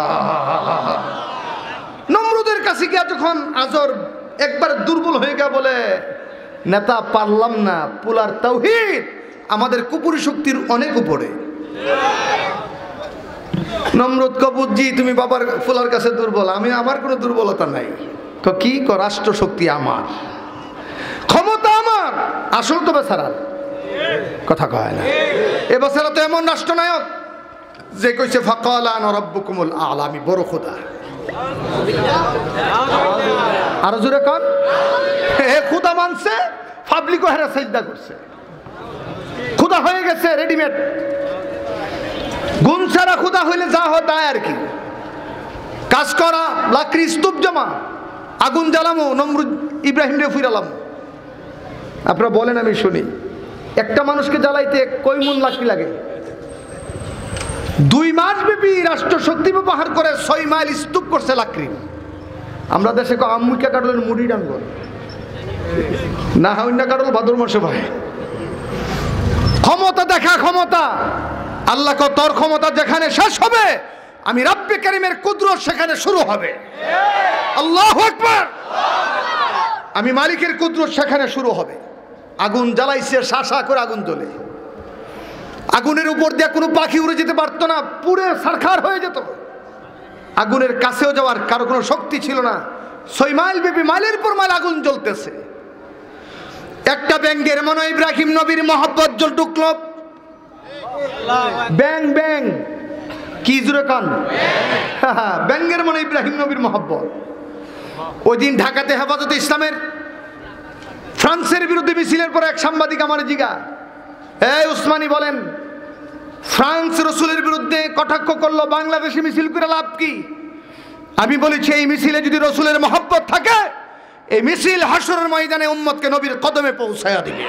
নমরুদের কাছে গিয়ে যখন আজর একবার দুর্বল হয়ে গিয়ে বলে, নেতা পারলাম না, পুলার তাওহীদ আমাদের কুপুরি শক্তির অনেক উপরে। নমরুদ কবুজি তুমি বাবার ফুলার কাছে দুর্বল, আমার কোনো দুর্বলতা নাই। তো কি রাষ্ট্র শক্তি আমার, ক্ষমতা আমার, আসল তো বেচারার কথা কয় না। এ বেচারা তো এমন রাষ্ট্রনায়ক যে কইছে ফাকালা আনা রাব্বুকুমুল আ'লা, আমি বড় খোদা। আর জোরে কান, হে খোদা মানছে, পাবলিকও হেরা সাজদা করছে, খোদা হয়ে গেছে রেডিমেড। গুণ ছাড়া খোদা হইলে যা হয় তাই আর কি। কাজ করা, লাকড়ি স্তূপ জমা, আগুন জ্বালামো, নমরুদ ইব্রাহিম রে ফুইরালাম। আপনারা বলেন আমি শুনি, একটা মানুষকে জ্বালাইতে কয় মণ লাকড়ি লাগে? 2 মাস ব্যাপী রাষ্ট্র শক্তি ব্যবহার করে 6 মাইল স্তূপ করছে লাকড়ি। আমরা দেশে আমুইকা কাটলেন মুড়ি ডাঙ্গ না, হাউন্না কাটল ভাদর মাসে ভাই। ক্ষমতা দেখা ক্ষমতা, আল্লাহ কো তোর ক্ষমতা যেখানে শেষ হবে আমি রাব্বে কারীমের কুদরত সেখানে শুরু হবে। আল্লাহু আকবার। আমি মালিকের কুদরত সেখানে শুরু হবে। আগুন জ্বালাইছে, শাসা করে আগুন জ্বলে, আগুনের উপর দিয়ে কোনো পাখি উড়ে যেতে পারতো না, পুড়ে ছারখার হয়ে যেত। আগুনের কাছেও যাওয়ার কারো কোনো শক্তি ছিল না। 6 মাইল ব্যাপী, মাইলের পর মাইল আগুন জ্বলতেছে। একটা ব্যাঙের মনে ইব্রাহিম নবীর মহব্বত জ্বল ঢুকলো। ব্যাং ব্যাং কি জোরে কান, ব্যাঙের মনে ইব্রাহিম নবীর মহব্বত। ওই দিন ঢাকাতে হেফাজতে ইসলামের ফ্রান্সের বিরুদ্ধে মিছিলের পর এক সাংবাদিক আমার জিগা, এই উসমানী বলেন ফ্রান্স রসুলের বিরুদ্ধে কটাক্ষ করলো, বাংলাদেশে মিছিল করে লাভ কি? আমি বলেছি এই মিছিলে যদি রসুলের মহব্বত থাকে, এই মিছিল হাসরের ময়দানে উম্মতকে নবীর কদমে পৌঁছায়া দিবে।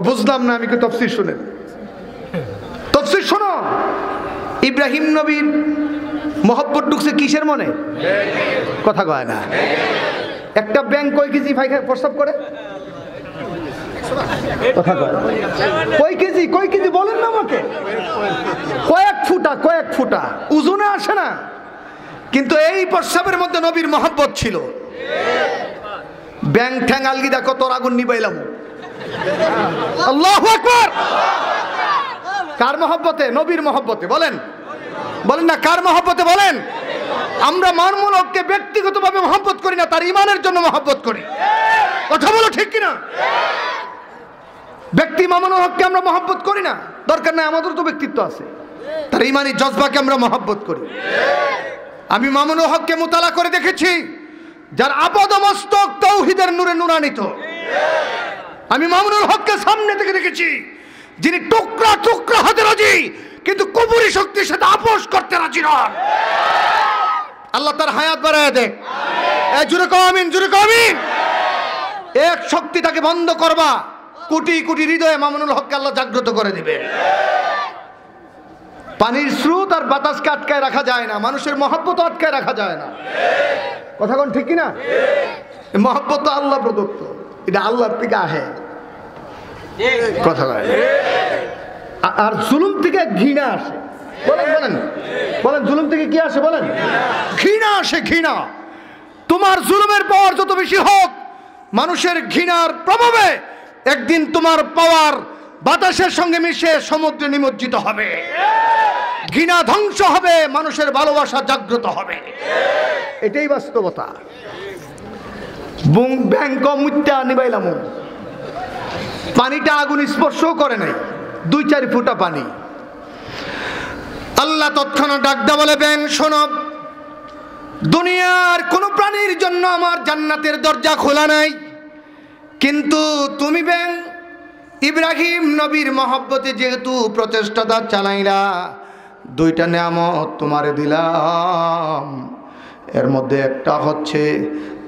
বুঝলাম না, আমি কি তাফসীর শুনেন? তাফসীর শোনো। ইব্রাহিম নবীর মহব্বত ঢুকছে কিসের মনে? কথা কয় না। একটা ব্যাঙ কয় কেজি প্রস্তাব করে? কথা কয় কয় কেজি বলেন না আমাকে। কয়েক ফুটা ওজনে আসে না, কিন্তু এই প্রস্তাবের মধ্যে নবীর মহব্বত ছিল। ব্যাং ঠ্যাং আলগি দেখো, তোর আগুন নিবাইলাম। আল্লাহু আকবার। কার মহব্বতে? নবীর মহব্বতে। বলেন বলেন না কার মহব্বতে বলেন? আমরা মামুনুল হককে ব্যক্তিগতভাবে মহব্বত করি না, তার ইমানের জন্য মহব্বত করি। কথা বলো ঠিক কিনা? ব্যক্তি মামুনুল হককে আমরা মহব্বত করি না, দরকার নাই, আমাদের তো ব্যক্তিত্ব আছে। তার ইমানি জজবাকে আমরা মহব্বত করি। আমি মামুনুল হককে মুতালা করে দেখেছি, যার আপাদমস্তক তাওহীদের নূরে নূরান্বিত। আমি মামুনুল হককে সামনে থেকে দেখেছি, যিনি টুকরা টুকরা হতে রাজি, কিন্তু কুফরি শক্তির সাথে আপোষ করতে রাজি নন। আল্লাহ তার হায়াত বাড়ায় দেয়। জুরে কও আমিন, জুরে কও আমিন। এক শক্তি তাকে বন্ধ করবা, কোটি কোটি হৃদয়ে মামুনুল হককে আল্লাহ জাগ্রত করে দিবে। পানির স্রোত আর বাতাসকে আটকায় রাখা যায় না, মানুষের মহব্বত আটকায় রাখা যায় না। কথা কোন ঠিক কিনা? মহব্বত তো আল্লাহ প্রদত্ত, এটা আল্লাহর থেকে আহে। কথা বলেন। আর জুলুম থেকে ঘৃণা আসে। বলেন বলেন বলেন, জুলুম থেকে কি আসে বলেন? ঘৃণা আসে, ঘৃণা। তোমার জুলুমের পাওয়ার যত বেশি হোক, মানুষের ঘৃণার প্রভাবে একদিন তোমার পাওয়ার বাতাসের সঙ্গে মিশে সমুদ্রে নিমজ্জিত হবে। ঘৃণা ধ্বংস হবে, মানুষের ভালোবাসা জাগ্রত হবে। এটাই বাস্তবতা। ব্যাংক মুত্যা নিবাইলাম, পানিটা আগুন স্পর্শও করে নাই, 2-4 ফুটা পানি। আল্লাহ তৎক্ষণাৎ ডাকদা বলে, ব্যাং শোনো, দুনিয়ার কোন প্রাণীর জন্য আমার জান্নাতের দরজা খোলা নাই, কিন্তু তুমি ব্যাং ইব্রাহিম নবীর মহব্বতে যেহেতু প্রচেষ্টাটা চালাইলা, 2টা নেয়ামত তোমারে দিলাম। এর মধ্যে একটা হচ্ছে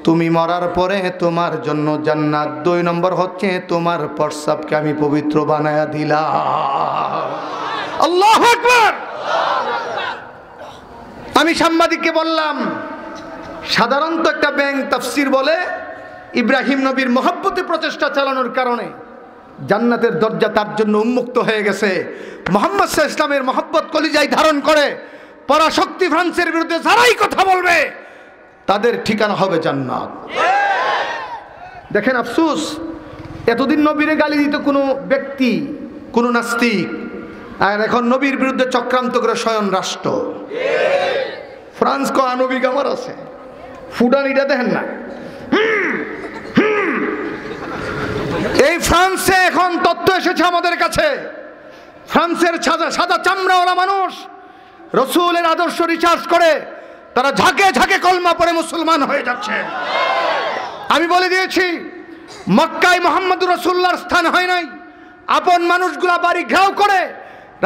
তুমি মরার পরে তোমার জন্য জান্নাত, 2 নম্বর হচ্ছে তোমার প্রস্রাবকে আমি পবিত্র বানায়া দিলাম। আল্লাহু আকবার। আমি সাংবাদিককে বললাম, সাধারণত একটা ব্যাংক তাফসীর বলে ইব্রাহিম নবীর মহব্বতে প্রচেষ্টা চালানোর কারণে জান্নাতের দরজা তার জন্য উন্মুক্ত হয়ে গেছে। মুহাম্মদ সাল্লাল্লাহু আলাইহি ওয়াসাল্লামের মহব্বত কলিজায় ধারণ করে পরাশক্তি ফ্রান্সের বিরুদ্ধে যারাই কথা বলবে, তাদের ঠিকানা হবে জান্নাত। দেখেন আফসোস, এতদিন নবীরে গালি দিত কোনো ব্যক্তি, কোনো নাস্তিক, আর এখন নবীর বিরুদ্ধে চক্রান্ত করে স্বয়ং রাষ্ট্র। ফ্রান্স কো আনবিক আমার আছে, ফুডানিটা দেখেন না। এই ফ্রান্সে এখন তথ্য এসেছে আমাদের কাছে, ফ্রান্সের সাদা চামড়াওয়ালা মানুষ রসুলের আদর্শ রিসার্চ করে তারা ঝাঁকে ঝাঁকে কলমা পড়ে মুসলমান হয়ে যাচ্ছে। আমি বলে দিয়েছি, মক্কায় মুহাম্মদুর রাসূলুল্লাহর স্থান হয় নাই। আপন মানুষগুলা বাড়ি ঘেরাও করে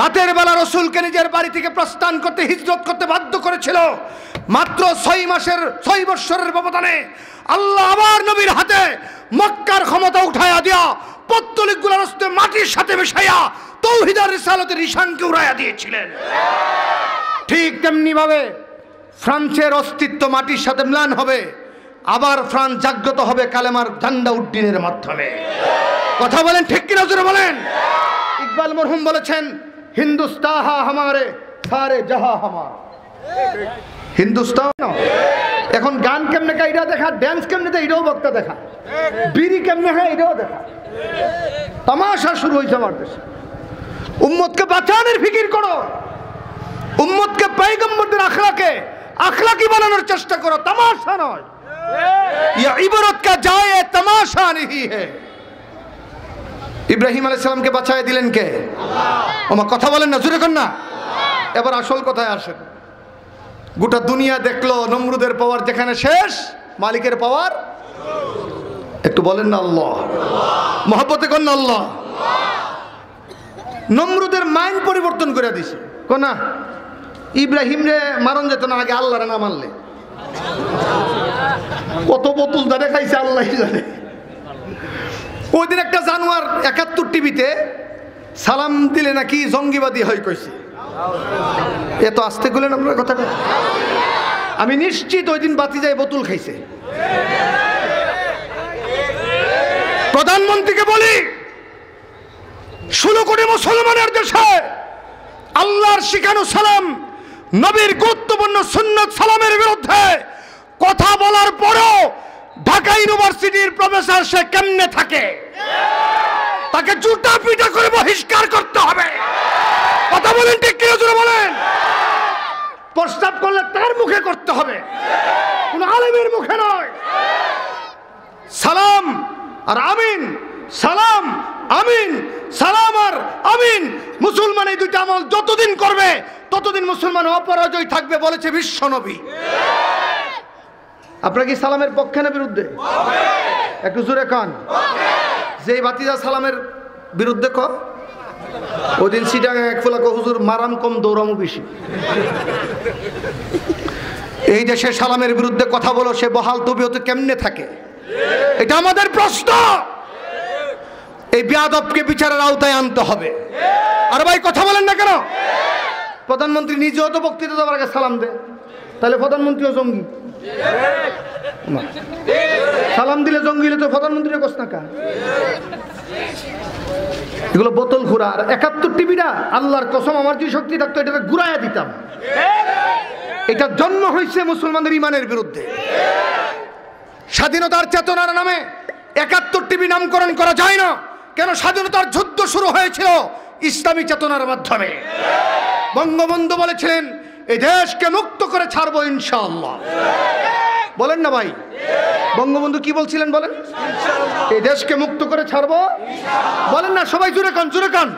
রাতের বেলা রসুলকে নিজের বাড়ি থেকে প্রস্থান করতে, হিজরত করতে বাধ্য করেছিল। মাত্র 6 বৎসরের ব্যবধানে আল্লাহ আবার নবীর হাতে মক্কার ক্ষমতা উঠাইয়া দিয়া পত্তলিকগুলোর হস্তে মাটির সাথে মিশাইয়া তাওহীদ আর রিসালাতের নিশানকে উড়াইয়া দিয়েছিলেন। ঠিক তেমনি ভাবে ফ্রান্সের অস্তিত্ব মাটির সাথে ম্লান হবে, আবার ফ্রান্স জাগ্রত হবে কালেমার ঝান্ডা উড্ডীনের মাধ্যমে। কথা বলেন ঠিক কিনা, জোরে বলেন। ইকবাল মরহুম বলেছেন, হিন্দুস্তান হামারে সারে জাহা হামার। হিন্দুস্তান এখন গান কেমনে কা এটা দেখা, ড্যান্স কেমনে দেয় এটাও বক্তা দেখা, বিড়ি কেমনে হয় এটাও দেখা, তামাশা শুরু হয়েছে আমার দেশে। উম্মতকে বাঁচানোর ফিকির করো, উম্মতকে পয়গম্বরদের আখলাকি বানানোর চেষ্টা করো, তামাশা নয়। ইয়া ইবরত কা জায়ে তামাশা नहीं है। ইব্রাহিম আলাইহিস সালামকে বাঁচায় দিলেন কে? আল্লাহ। ওমা কথা বলেন না, জোরে করেন না। এবার আসল কথায় আসেন। গোটা দুনিয়া দেখলো নমরুদের পাওয়ার যেখানে শেষ, মালিকের পাওয়ার একটু বলেন না আল্লাহ। মহব্বতে করেন না আল্লাহ। নমরুদের মাইন্ড পরিবর্তন করে দিছে, কোনা ইব্রাহিম রে মারণ যেত না, আগে আল্লাহরে না মারলে। কত বোতল ধরে খাইছে আল্লাহ জানে। ওই দিন একটা জানোয়ার 71 টিভিতে সালাম দিলে নাকি জঙ্গিবাদী হয় কইছে। এত আস্তে করলেন আপনার কথাটা। আমি নিশ্চিত ওই দিন বাতি যায় বোতল খাইছে। প্রধানমন্ত্রীকে বলি, 16 কোটি মুসলমানের দেশে আল্লাহর শিখানো সালাম, নবীর গুরুত্বপূর্ণ সুন্নত সালামের বিরুদ্ধে কথা বলার পরেও ঢাকা ইউনিভার্সিটির প্রফেসর সে কেমনে থাকে, তাকে জুতা পিটা করে বহিষ্কার করতে হবে। কথা বলেন ঠিক কিনা, জোরে বলেন। প্রস্তাব করলে তার মুখে করতে হবে, কোন আলেমের মুখে নয়। সালাম আর আমিন, সালাম আমিন, সালাম আর আমিন। মুসলমান এই দুইটা আমল যতদিন করবে ততদিন মুসলমান অপরাজয় থাকবে বলেছে বিশ্ব নবী। আপনারা কি সালামের পক্ষে না বিরুদ্ধে? একটু জোরে কান। যে বাতিজা সালামের বিরুদ্ধে ক, ওই দিন সিটাং এক ফোলা হুজুর মারাম কম দৌড়ামো বেশি। এই দেশে সালামের বিরুদ্ধে কথা বলো, সে বহাল তবিয়তে কেমনে থাকে, এটা আমাদের প্রশ্ন। এই বেয়াদবকে বিচারের আওতায় আনতে হবে। আর ভাই কথা বলেন না কেন? প্রধানমন্ত্রী নিজেও তো বক্তৃতা দেওয়ার আগে সালাম দেয়, তাহলে প্রধানমন্ত্রীও জঙ্গি। সালাম দিলে জঙ্গি হলে তো প্রধানমন্ত্রীর কষ্ট না কা? এগুলো বোতল ঘুরা। আর 71 টিভিটা আল্লাহর কসম আমার যে শক্তি থাকতো এটা ঘুরাইয়া দিতাম। এটা জন্ম হয়েছে মুসলমানদের ইমানের বিরুদ্ধে। স্বাধীনতার চেতনার নামে 71 টিভি নামকরণ করা যায় না কেন? স্বাধীনতার যুদ্ধ শুরু হয়েছিল ইসলামী চেতনার মাধ্যমে। বঙ্গবন্ধু বলেছিলেন এই দেশকে মুক্ত করে ছাড়বো ইনশাআল্লাহ। বলেন না ভাই, বঙ্গবন্ধু কি বলছিলেন বলেন? এই দেশকে মুক্ত করে ছাড়বো। বলেন না সবাই জোরে কান, জোরে কান,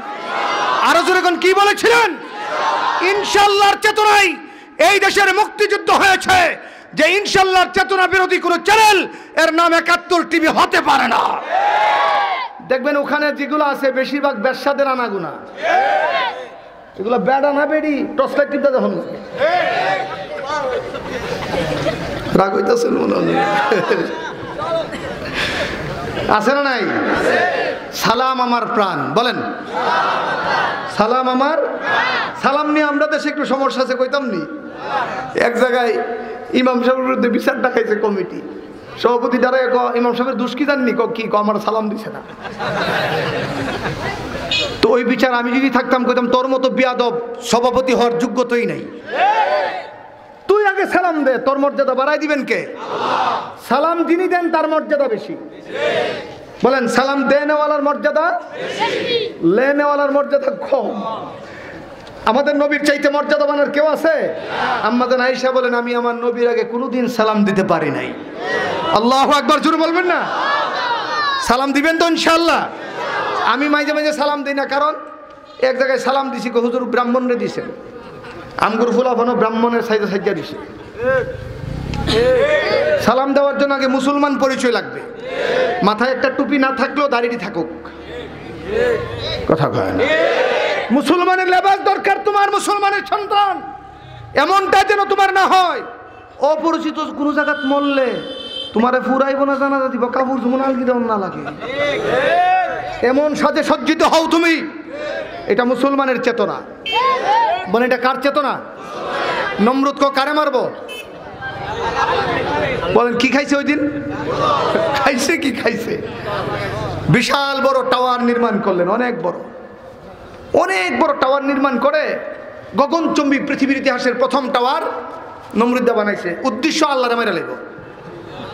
আরো জোরে কান। কি বলেছিলেন? ইনশাআল্লাহর চেতনায় এই দেশের মুক্তিযুদ্ধ হয়েছে। যে ইনশাআল্লাহর চেতনা বিরোধী কোন চ্যানেল, এর নাম 71 টিভি হতে পারে না। দেখবেন ওখানে যেগুলো আছে বেশিরভাগ ব্যবসাদের আনাগুনা, এগুলো বেড়া না বেড়ি টর্চ লাইট টিপতে যখন রাগ হইতেছেন মনে হয়। আছে না নাই? সালাম আমার প্রাণ। বলেন সালাম আমার। সালাম নিয়ে আমরা দেশে একটু সমস্যা আছে, কইতাম নি। এক জায়গায় ইমাম সাহেবের বিরুদ্ধে বিচার ডাকাইছে কমিটি। সভাপতি দ্বারা ইমাম সাহেবের দুষ্কি জাননি, কি আমার সালাম দিছে না। তো ওই বিচার আমি যদি থাকতাম কইতাম তোর মতো বিয়াদব সভাপতি হওয়ার যোগ্যতাই নাই। তুই আগে সালাম দে, তোর মর্যাদা বাড়াই দিবেন কে? সালাম যিনি দেন তার মর্যাদা বেশি। বলেন সালাম দেনেওয়ালার মর্যাদা, লেনেওয়ালার মর্যাদা কম। আমাদের নবীর চাইতে মর্যাদাবান আর কেউ আছে? আম্মাজান আয়েশা বলেন আমি আমার নবীর আগে কোনোদিন সালাম দিতে পারি নাই। আল্লাহু আকবার জোরে বলবেন না? সালাম দিবেন তো ইনশাআল্লাহ? আমি মাঝে মাঝে সালাম দিই না, কারণ এক জায়গায় সালাম দিছি হুজুর ব্রাহ্মণরে দিছেন, আমগুর ফুলাফানো ব্রাহ্মণের সাইজে সাইজা দিছে। সালাম দেওয়ার জন্য আগে মুসলমান পরিচয় লাগবে। মাথায় একটা টুপি না থাকলেও দাড়িটি থাকুক। কথা কয় না? মুসলমানের লেবাস দরকার। তোমার মুসলমানের সন্তান এমনটা যেন তোমার না হয় অপরিচিত কোন জায়গাত মরলে তোমারে ফুরাইব না, জানাজা দিব, কাপড় জুমন আলগি দেওয়ার না লাগে, এমন সাজে সজ্জিত হও তুমি। এটা মুসলমানের চেতনা। বলে এটা কার চেতনা? নমরুদ কারে মারবো? বলেন কি খাইছে ওই দিন? খাইছে কি খাইছে? বিশাল বড় টাওয়ার নির্মাণ করলেন, অনেক বড় টাওয়ার নির্মাণ করে গগনচুম্বী, পৃথিবীর ইতিহাসের প্রথম টাওয়ার নমরুদ্দা বানাইছে। উদ্দেশ্য আল্লাহর মেরে লাগবে,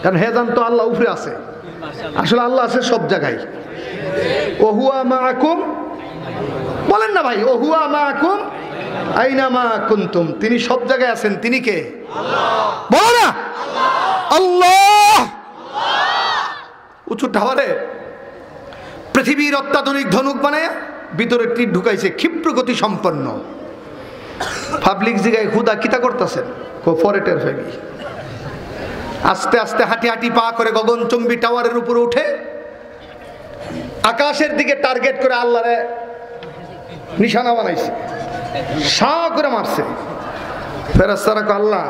কারণ হে জানতো আল্লাহ উপরে আছে। আসলে আল্লাহ আছে সব জায়গায়। ওহুয়া মাআকুম, বলেন না ভাই, ওহুয়া মাআকুম আইনা মা কুনতুম। তিনি সব জায়গায় আছেন। তিনি কে? বলো না আল্লাহ। উঁচু টাওয়ারে পৃথিবীর অত্যাধুনিক ধনুক বানায় ভিতরে তীর ঢুকাইছে, ক্ষিপ্র গতি সম্পন্ন। পাবলিক জায়গায় খুদা কিতা করতেছেন ফরেটের ফেবি। আস্তে আস্তে হাঁটি হাঁটি পা করে গগনচুম্বী টাওয়ারের উপরে উঠে আকাশের দিকে টার্গেট করে আল্লাহরে নিশানা বানাইছে, সা করে মারছে। ফেরেশতারা কয় আল্লাহ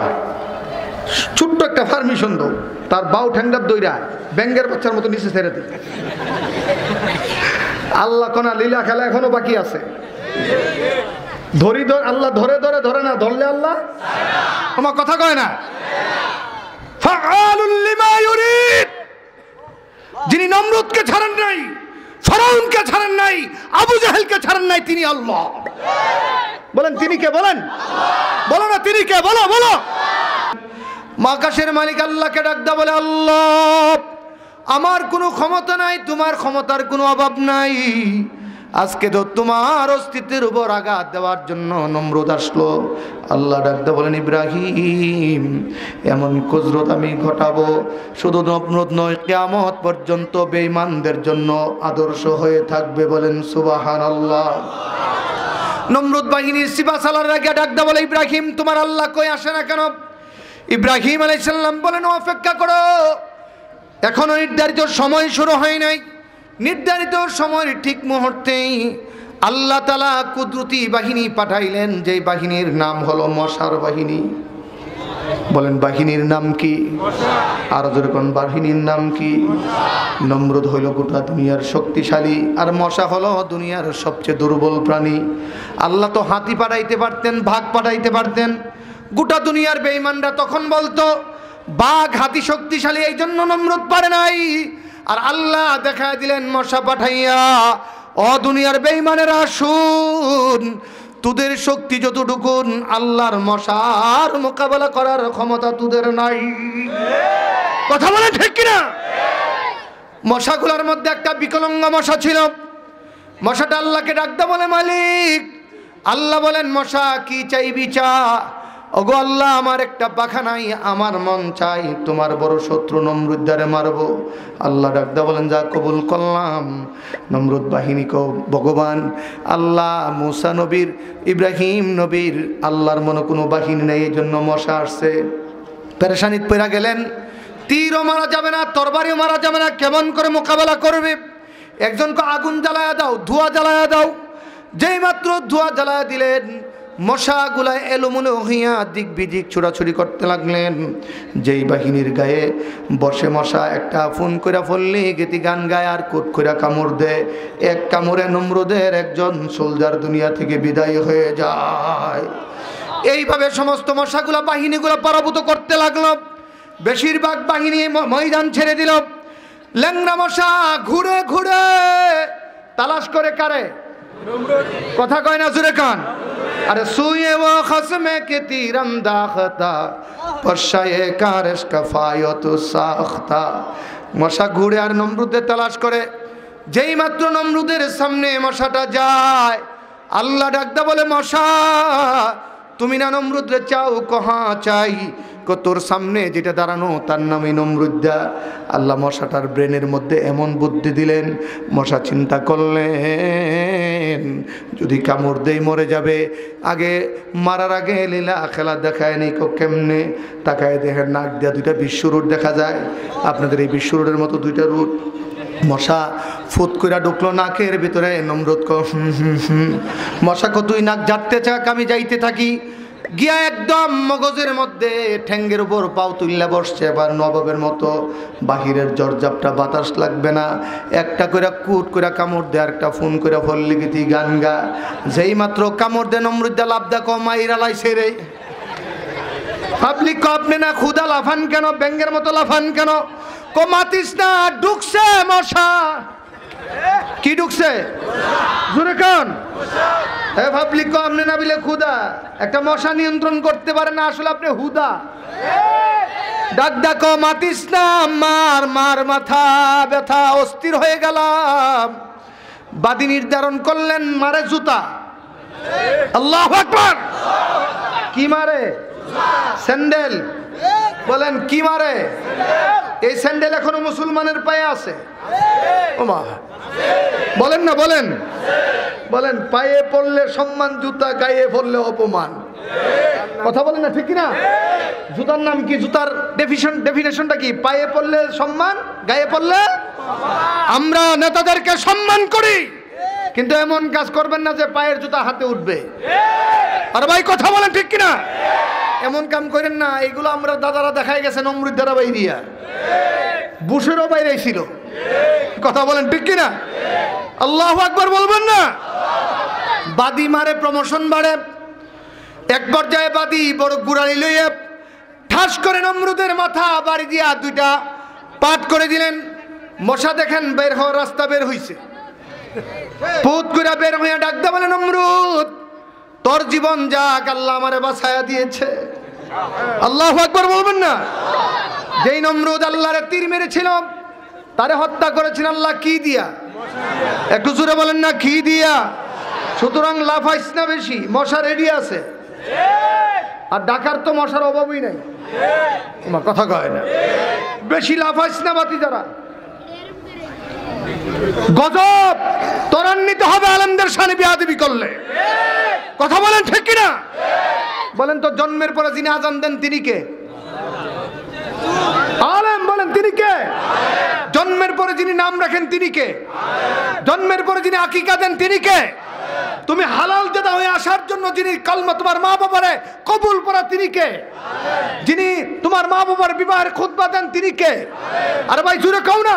ছোট্ট একটা পারমিশন দাও, তার বাউ ঠ্যাংটার দইরা ব্যাঙ্গের বাচ্চার মতো নিচে ছেড়ে দিই। আল্লাহ কোনা লীলা খেলা এখনো বাকি আছে। ধরি ধরে আল্লাহ ধরে ধরে ধরে না, ধরলে আল্লাহ আমার কথা কয় না। ফাআলুল লিমা ইউরিদ। যিনি নমরুদকে ছাড়েন নাই, ফিরআউনকে ছাড়েন নাই, আবু জাহেলকে ছাড়েন নাই, তিনি আল্লাহ। বলেন তিনি কে? বলেন বলো না তিনি কে? বলো বলো। আকাশের মালিক আল্লাহকে ডাক দা, বলে আল্লাহ আমার কোনো ক্ষমতা নাই, তোমার ক্ষমতার কোনো অভাব নাই। আজকে তো তোমার অস্তিত্বের উপর আঘাত দেওয়ার জন্য নমরুদ আসলো। আল্লাহ ডাকতে বলেন, ইব্রাহিম এমন কুদরত আমি ঘটাবো, শুধু নমরুদ নয়, কিয়ামত পর্যন্ত বেঈমানদের জন্য আদর্শ হয়ে থাকবে। বলেন সুবহানাল্লাহ। নমরুদ বাহিনীর সিপাহসালার আগে ডাকতে বলে, ইব্রাহিম তোমার আল্লাহ কই আসে না কেন? ইব্রাহিম আলাইহিস সালাম বলেন, অপেক্ষা করো, এখনো নির্ধারিত সময় শুরু হয় নাই। নির্ধারিত সময়ের ঠিক মুহূর্তেই আল্লাহ তাআলা কুদরতি বাহিনী পাঠাইলেন, যেই বাহিনীর নাম হলো মশার বাহিনী। বলেন বাহিনীর নাম কি? আর যেরকম বাহিনীর নাম কি? নমরুদ হইল গোটা দুনিয়ার শক্তিশালী, আর মশা হলো দুনিয়ার সবচেয়ে দুর্বল প্রাণী। আল্লাহ তো হাতি পাঠাইতে পারতেন, বাঘ পাঠাইতে পারতেন। গোটা দুনিয়ার বেঈমানরা তখন বলতো বাঘ হাতি শক্তিশালী, এই জন্য নমরুদ পারে নাই। আর আল্লাহ দেখায় দিলেন মশা পাঠাইয়া, ও দুনিয়ার বেঈমানেরা শুন, তোদের শক্তি যতটুকুন আল্লাহর মশার মোকাবেলা করার ক্ষমতা তোদের নাই। কথা বলে ঠিক কিনা? মশাগুলোর মধ্যে একটা বিকলাঙ্গ মশা ছিল। মশাটা আল্লাহকে ডাকতে বলে, মালিক। আল্লাহ বলেন, মশা কি চাইবি চা। ওগো আল্লাহ, আমার একটা পাখা নাই, আমার মন চাই তোমার বড় শত্রু নমরুদ্দারে মারবো। আল্লাহ ডাকতে বলেন, যা কবুল করলাম। নমরুদ বাহিনী কো ভগবান আল্লাহ, মুসা নবীর, ইব্রাহিম নবীর আল্লাহর মনে কোনো বাহিনী নেই, এই জন্য মশা আসছে। পেরেশানিতে পড়ে গেলেন, তীরও মারা যাবে না, তরবারিও মারা যাবে না, কেমন করে মোকাবেলা করবে? একজনকে আগুন জ্বালায়া দাও, ধোঁয়া জ্বালায়া দাও। যেই মাত্র ধোঁয়া জ্বালায়া দিলেন, মশাগুলা এলোমেলো হইয়া দিক বিদিক ছোড়াছুড়ি করতে লাগলেন। যেই বাহিনীর গায়ে বসে মশা, একটা ফোন করে ফললে গেতি গান গায় আর কোট করে কামড় দেয়। এক কামড়ে নমরুদের একজন সোলজার দুনিয়া থেকে বিদায় হয়ে যায়। এইভাবে সমস্ত মশাগুলা বাহিনীগুলো পরাভূত করতে লাগলো। বেশিরভাগ বাহিনী ময়দান ছেড়ে দিল। ল্যাংড়া মশা ঘুরে ঘুরে তালাশ করে কারে? কথা কয় না, জোরে কান। अरे सुए वो खस्मे के तीरम दाखता पशाए कारश कफायत साख्ता। মশা ঘুরে আর নমরুদের তালাশ করে। যেই মাত্র নমরুদের সামনে মশাটা যায়, আল্লাহ ডাকতে বলে, মশা তুমি না নমরুদরে চাও? কহা চাই, তোর সামনে যেটা দাঁড়ানো তার নামে নমরুদ্দা। আল্লাহ মশাটার ব্রেনের মধ্যে এমন বুদ্ধি দিলেন, মশা চিন্তা করলেন যদি কামড় দেই মরে যাবে। আগে মারার আগে লীলা খেলা দেখায় নি কেমনে, তাকায় দেখেন নাক দেওয়া দুইটা বিশ্ব রুট দেখা যায়। আপনাদের এই বিশ্ব রুটের মতো দুইটা রুট। মশা ফুট কইরা ঢুকলো নাকের ভিতরে। নমরুদ মশা তুই নাক জাটতে চাক, আমি যাইতে থাকি। গিয়া একদম মগজের মধ্যে ঠ্যাঙ্গের উপর পাও তুললে বসছে। এবার নবাবের মতো বাহিরের জর্জাপটা বাতাস লাগবে না, একটা করে কুট করে কামড় দে, আর একটা ফোন করে ফললি গীতি গান গা। যেই মাত্র কামড় দে নমরুদ্দা লাভ দেখো মাইরা লাইছে রে। আপনি আপনি না খুদা লাফান কেন, ব্যাঙ্গের মতো লাফান কেন? কো মাতিস না, ঢুকছে মশা। কি ঢুকছে? জোরে কান। হে ভাবলি কো আপনি না বিলে খুদা, একটা মশা নিয়ন্ত্রণ করতে পারে না, আসলে আপনি হুদা। ডাক ডাকো মাতিস না, মার মার মাথা ব্যথা, অস্থির হয়ে গেলাম। বাদী নির্ধারণ করলেন মারে জুতা। আল্লাহু আকবার। কি মারে? স্যান্ডেল। বলেন কি মারে? এই স্যান্ডেল এখনো মুসলমানের পায়ে আছে। ওমা বলেন না, বলেন বলেন। পায়ে পড়লে সম্মান জুতা, গায়ে পড়লে অপমান। কথা বলেন না, ঠিক না? জুতার নাম কি? জুতার ডেফিনেশনটা কি? পায়ে পড়লে সম্মান, গায়ে পড়লে। আমরা নেতাদেরকে সম্মান করি, কিন্তু এমন কাজ করবেন না যে পায়ের জুতা হাতে উঠবে। আর ভাই কথা বলেন, ঠিক কিনা? এমন কাম করেন না। এগুলো আমরা দাদারা দেখাই গেছে নমরুদ দ্বারা বাইরিয়া, বুশেরও বাইরে ছিল। কথা বলেন, ঠিক কিনা? আল্লাহু আকবার বলবেন না? বাদি মারে প্রমোশন বাড়ে। এক পর্যায়ে বাদি বড় গুড়ালি লইয়া ঠাস করে নমরুদের মাথা বাড়ি দিয়া দুইটা পাট করে দিলেন। মশা দেখেন বের হওয়ার রাস্তা বের হইছে। পুত করে বের হইয়া ডাকতে বলে, নমরুদ তোর জীবন যাক, আল্লাহ আমারে বাঁচায়া দিয়েছে। আল্লাহু আকবার বলবেন না? যেই নমরুদ আল্লাহরে তীর মেরেছিল, তারে হত্যা করেছেন আল্লাহ কি দিয়া? একটু জোরে বলেন না, ঘি দিয়া। সুতরাং লাফাইস না বেশি, মশা রেডি আছে। আর ঢাকার তো মশার অভাবই নাই, আমার কথা কয় না। বেশি লাফাইস না বাতি যারা। গজব ত্বরান্বিত হবে আলেমদের শানে বেয়াদবি করলে। কথা বলেন ঠিক কিনা? বলেন তো, জন্মের পরে যিনি আজান দেন তিনি কে? আলেম। বলেন তিনি কে? জন্মের পরে যিনি নাম রাখেন তিনি কে? জন্মের পরে যিনি আকিকা দেন তিনি কে? তুমি হালাল দাদা হয়ে আসার জন্য যিনি কালমা তোমার মা বাবারে কবুল করা তিনি কে? যিনি তোমার মা বাবার বিবাহের খুতবা দেন তিনি কে? আরে ভাই জুড়ে কও না।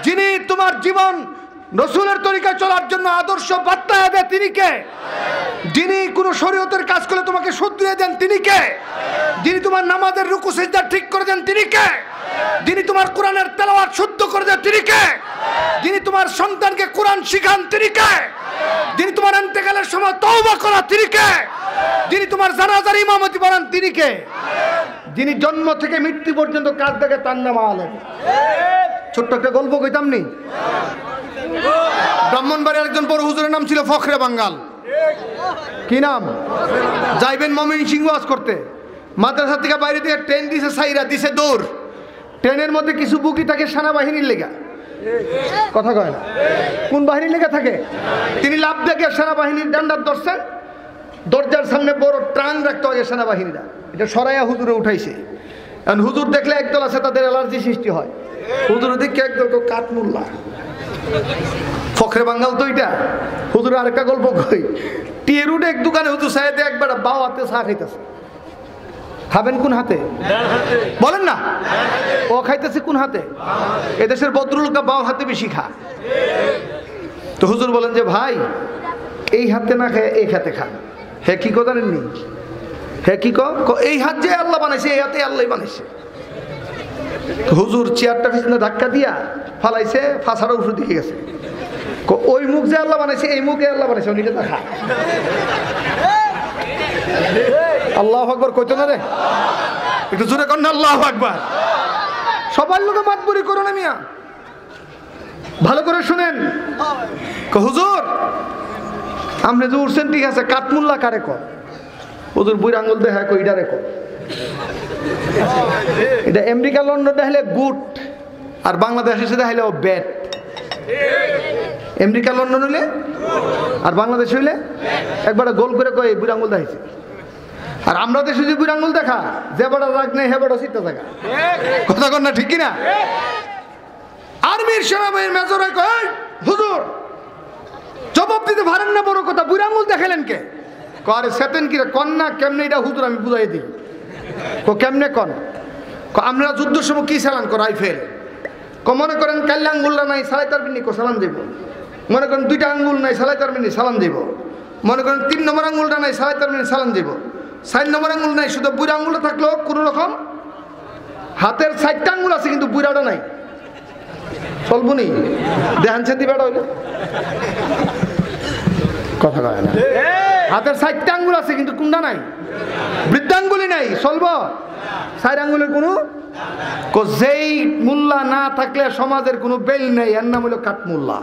যিনি তোমার জীবন রসুলের তরিকায় চলার জন্য আদর্শ বার্তা দেন তিনি কে? যিনি কোন শরীয়তের কাজ করলে তোমাকে শুধরিয়ে দেন তিনি কে? যিনি তোমার নামাজের রুকু সিজদা ঠিক করে দেন তিনি কে? যিনি তোমার কোরআনের তেলাওয়াত শুদ্ধ করে দেন তিনি কে? যিনি তোমার সন্তানকে কোরআন শিখান তিনি কে? যিনি তোমার ইন্তেকালের সময় তওবা করা তিনি কে? যিনি তোমার জানাজার ইমামতি পড়ান তিনি কে? যিনি জন্ম থেকে মৃত্যু পর্যন্ত কাজ দেখে তার নাম আলেম। ছোট্ট একটা গল্প কইতাম নি। ব্রাহ্মণবাড়ির একজন বড় হুজুরের নাম ছিল ফখরে বাঙ্গাল। কি নাম? যাইবেন ময়মনসিংহ ওয়াজ করতে। মাদ্রাসা থেকে বাইরে থেকে ট্রেন দিছে, সাইরা দিছে দৌড়। ট্রেনের মধ্যে কিছু বুকি থাকে সেনাবাহিনীর লেগা। কথা কয় না। কোন বাহিনীর লেগে থাকে? তিনি লাভ দেখে সেনাবাহিনীর ডান্ডার ধরছেন। দরজার সামনে বড় ট্রাং রাখতে হয় সেনাবাহিনীরা, এটা সরাইয়া হুজুরে উঠাইছে। কারণ হুজুর দেখলে একদল আছে তাদের অ্যালার্জি সৃষ্টি হয়। হুজুর দেখে একদল কাঠমুল্লা। ফখরে বাঙ্গাল তো এটা। হুজুরের আরেকটা গল্প কই। টিয়ে রুটে এক দোকানে হুজুর সাহেব একবার বাও হাতে চা খাইতেছে। খাবেন কোন হাতে? বলেন না। ও খাইতেছে কোন হাতে? এদেশের ভদ্রলোকরা বাও হাতে বেশি খা। তো হুজুর বলেন যে ভাই এই হাতে না খায় এই হাতে খান। হে কি কো জানেননি? হে কি কো? এই হাত যে আল্লাহ বানাইছে এই হাতে আল্লাহ বানাইছে। হুজুর চেয়ারটা পিছনে ধাক্কা দিয়া ফালাইছে, ফাঁসার উপর দিকে গেছে। ওই মুখ যে আল্লাহ বানাইছে এই মুখে আল্লাহ বানাইছে, ওইটা দেখা। আল্লাহু আকবার কইতো না রে? একটু জোরে কর না আল্লাহু আকবার। সবার লোকে মাতবরি করো না মিয়া, ভালো করে শুনেন। হুজুর আপনি যে উঠছেন ঠিক আছে, কাঠমুল্লা কারে কর? হুজুর বুড়ি আঙ্গুল দেখা কইটা রেখো। এটা আমেরিকা লন্ডন দেখাইলে গুড, আর বাংলাদেশ এসে দেখাইলে ও ব্যাট। আমেরিকা লন্ডন হইলে আর বাংলাদেশ হইলে একবার গোল করে কয় বুড়ি আঙ্গুল দেখাইছে। আর আমরা দেশে যে বুড়ি আঙ্গুল দেখা, যে বড় রাগ নেই হে বড় চিত্ত থাকা। কথা কর না ঠিক কিনা? আর্মির সেনাবাহিনীর মেজর কয় হুজুর জবাব দিতে পারেন না, বড় কথা বুড়ি আঙ্গুল দেখালেন কে? করে সেতেন কি রে? কন্যা কেমনে? এটা হুজুর আমি বুঝাই দিই। কেমনে কন? আমরা যুদ্ধের সময় কি চালান কর? রাইফেল। মনে করেন কাল্লা আঙ্গুলটা নাই সালাই তারবিনি সালাম দিব। মনে করেন দুইটা আঙ্গুল নাই সালাই তারবিনি সালাম দিব। মনে করেন 3 নম্বর আঙ্গুলটা নাই সালাই তারবিনি সালাম দিব। 4 নম্বর আঙ্গুল নাই, শুধু বুড়া আঙ্গুলটা থাকলেও কোনো রকম হাতের 4টা আঙ্গুল আছে কিন্তু বুড়াটা নাই। চলবনি দেহান সেন্দি বেড়া হইলো। কথা কয় না। হাতের 4টা আঙ্গুল আছে কিন্তু কোনটা নাই? বৃদ্ধাঙ্গুলি নাই। চলবো? 4 আঙ্গুলের কোনো যেই মূল্যা না থাকলে সমাজের কোনো বেল নেই, এর নাম হলো কাঠমুল্লা।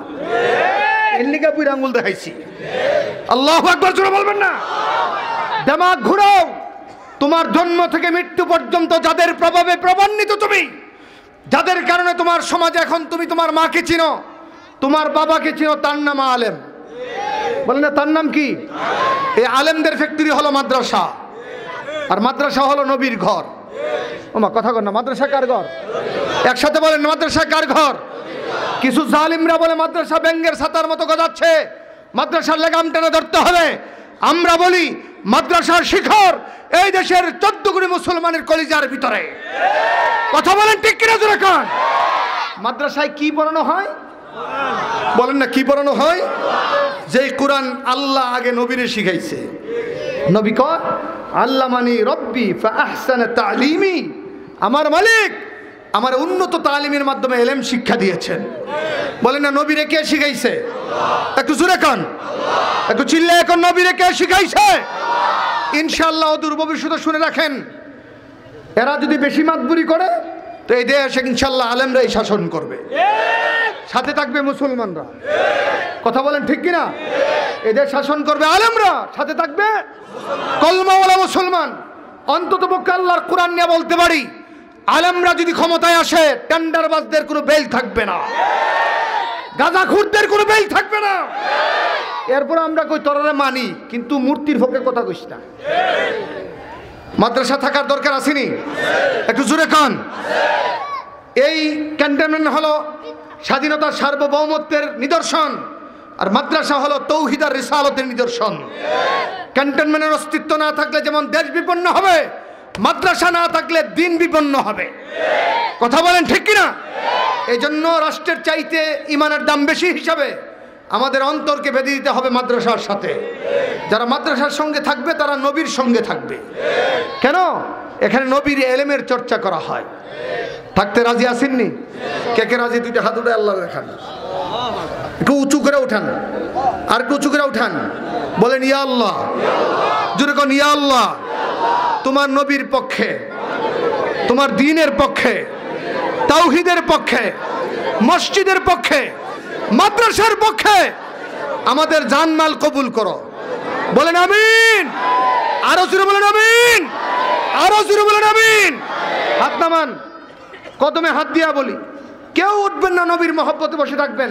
এর লিগা বুড়ি আঙ্গুল দেখাইছি। আল্লাহু আকবার জোরে বলবেন না? দিমাগ ঘুরাও। তোমার জন্ম থেকে মৃত্যু পর্যন্ত যাদের প্রভাবে প্রবান্বিত তুমি, যাদের কারণে তোমার সমাজে এখন তুমি তোমার মাকে চিনো, তোমার বাবাকে চিনো, তার নাম আলেম। বলেন না তার নাম কি? এই আলেমদের ফ্যাক্টরি হলো মাদ্রাসা, আর মাদ্রাসা হলো নবীর ঘর। ওমা কথা কর না। মাদ্রাসা কার ঘর? একসাথে বলেন মাদ্রাসা কার ঘর? কিছু জালিমরা বলে মাদ্রাসা ব্যাঙ্গের ছাতার মতো গজাচ্ছে, মাদ্রাসার লাগাম টেনে ধরতে হবে। আমরা বলি মাদ্রাসার শিখর এই দেশের 14 কোটি মুসলমানের কলিজার ভিতরে। কথা বলেন ঠিক কিনা জোরে কান? মাদ্রাসায় কি পড়ানো হয়? বলেন না কি পড়ানো হয়? যে কোরআন আল্লাহ আগে নবীরে শিখাইছে। নবী কয় আল্লামানি রব্বি ফাআহসানা তালিমি, আমার মালিক আমার উন্নত তালিমের মাধ্যমে ইলম শিক্ষা দিয়েছেন। বলেন না নবীরে কে শিখাইছে? একটু জোরে কান, একটু চিল্লায় এখন নবীরে কে শিখাইছে? ইনশাআল্লাহ অদূর ভবিষ্যতে শুনে রাখেন, এরা যদি বেশি মাতবুরি করে তো এই দেশ ইনশাআল্লাহ আলেমরাই শাসন করবে। সাথে থাকবে মুসলমানরা। কথা বলেন ঠিক কিনা? এদের শাসন করবে আলেমরা, সাথে থাকবে কলমাওয়ালা মুসলমান। অন্তত পক্ষে আল্লাহর কোরআন নিয়ে বলতে পারি, আলেমরা যদি ক্ষমতায় আসে টেন্ডারবাজদের কোনো বেল থাকবে না, গাঁজাখুরদের কোনো বেল থাকবে না। এরপর আমরা কই তরারে মানি, কিন্তু মূর্তির পক্ষে কথা কইস না। মাদ্রাসা থাকার দরকার আসেনি? একটু জোরে কান। এই ক্যান্টনমেন্ট হলো স্বাধীনতার সার্বভৌমত্বের নিদর্শন, আর মাদ্রাসা হলো তৌহিদ আর রিসালতের নিদর্শন। ক্যান্টনমেন্টের অস্তিত্ব না থাকলে যেমন দেশ বিপন্ন হবে, মাদ্রাসা না থাকলে দিন বিপন্ন হবে। কথা বলেন ঠিক কিনা? এই জন্য রাষ্ট্রের চাইতে ইমানের দাম বেশি হিসাবে আমাদের অন্তরকে বেঁধে দিতে হবে মাদ্রাসার সাথে। যারা মাদ্রাসার সঙ্গে থাকবে তারা নবীর সঙ্গে থাকবে। কেন? এখানে নবীর এলেমের চর্চা করা হয়। থাকতে রাজি আসেননি? কে কে রাজি? দুইটা হাত উঠে আল্লাহ দেখান, একটু উঁচু করে উঠান, আর একটু উঁচু করে উঠান, বলেন ইয়া আল্লাহ। জোরে কোন ইয়া আল্লাহ। তোমার নবীর পক্ষে, তোমার দ্বীনের পক্ষে, তাওহীদের পক্ষে, মসজিদের পক্ষে, মাদ্রাসার পক্ষে আমাদের জানমাল কবুল করো। বলেন আমিন। আরো জোরে বলেন আমিন, আরো জোরে বলেন আমিন। হাত নামান, কদমে হাত দিয়া বলি, কেউ উঠবেন না, নবীর মহব্বতে বসে থাকবেন।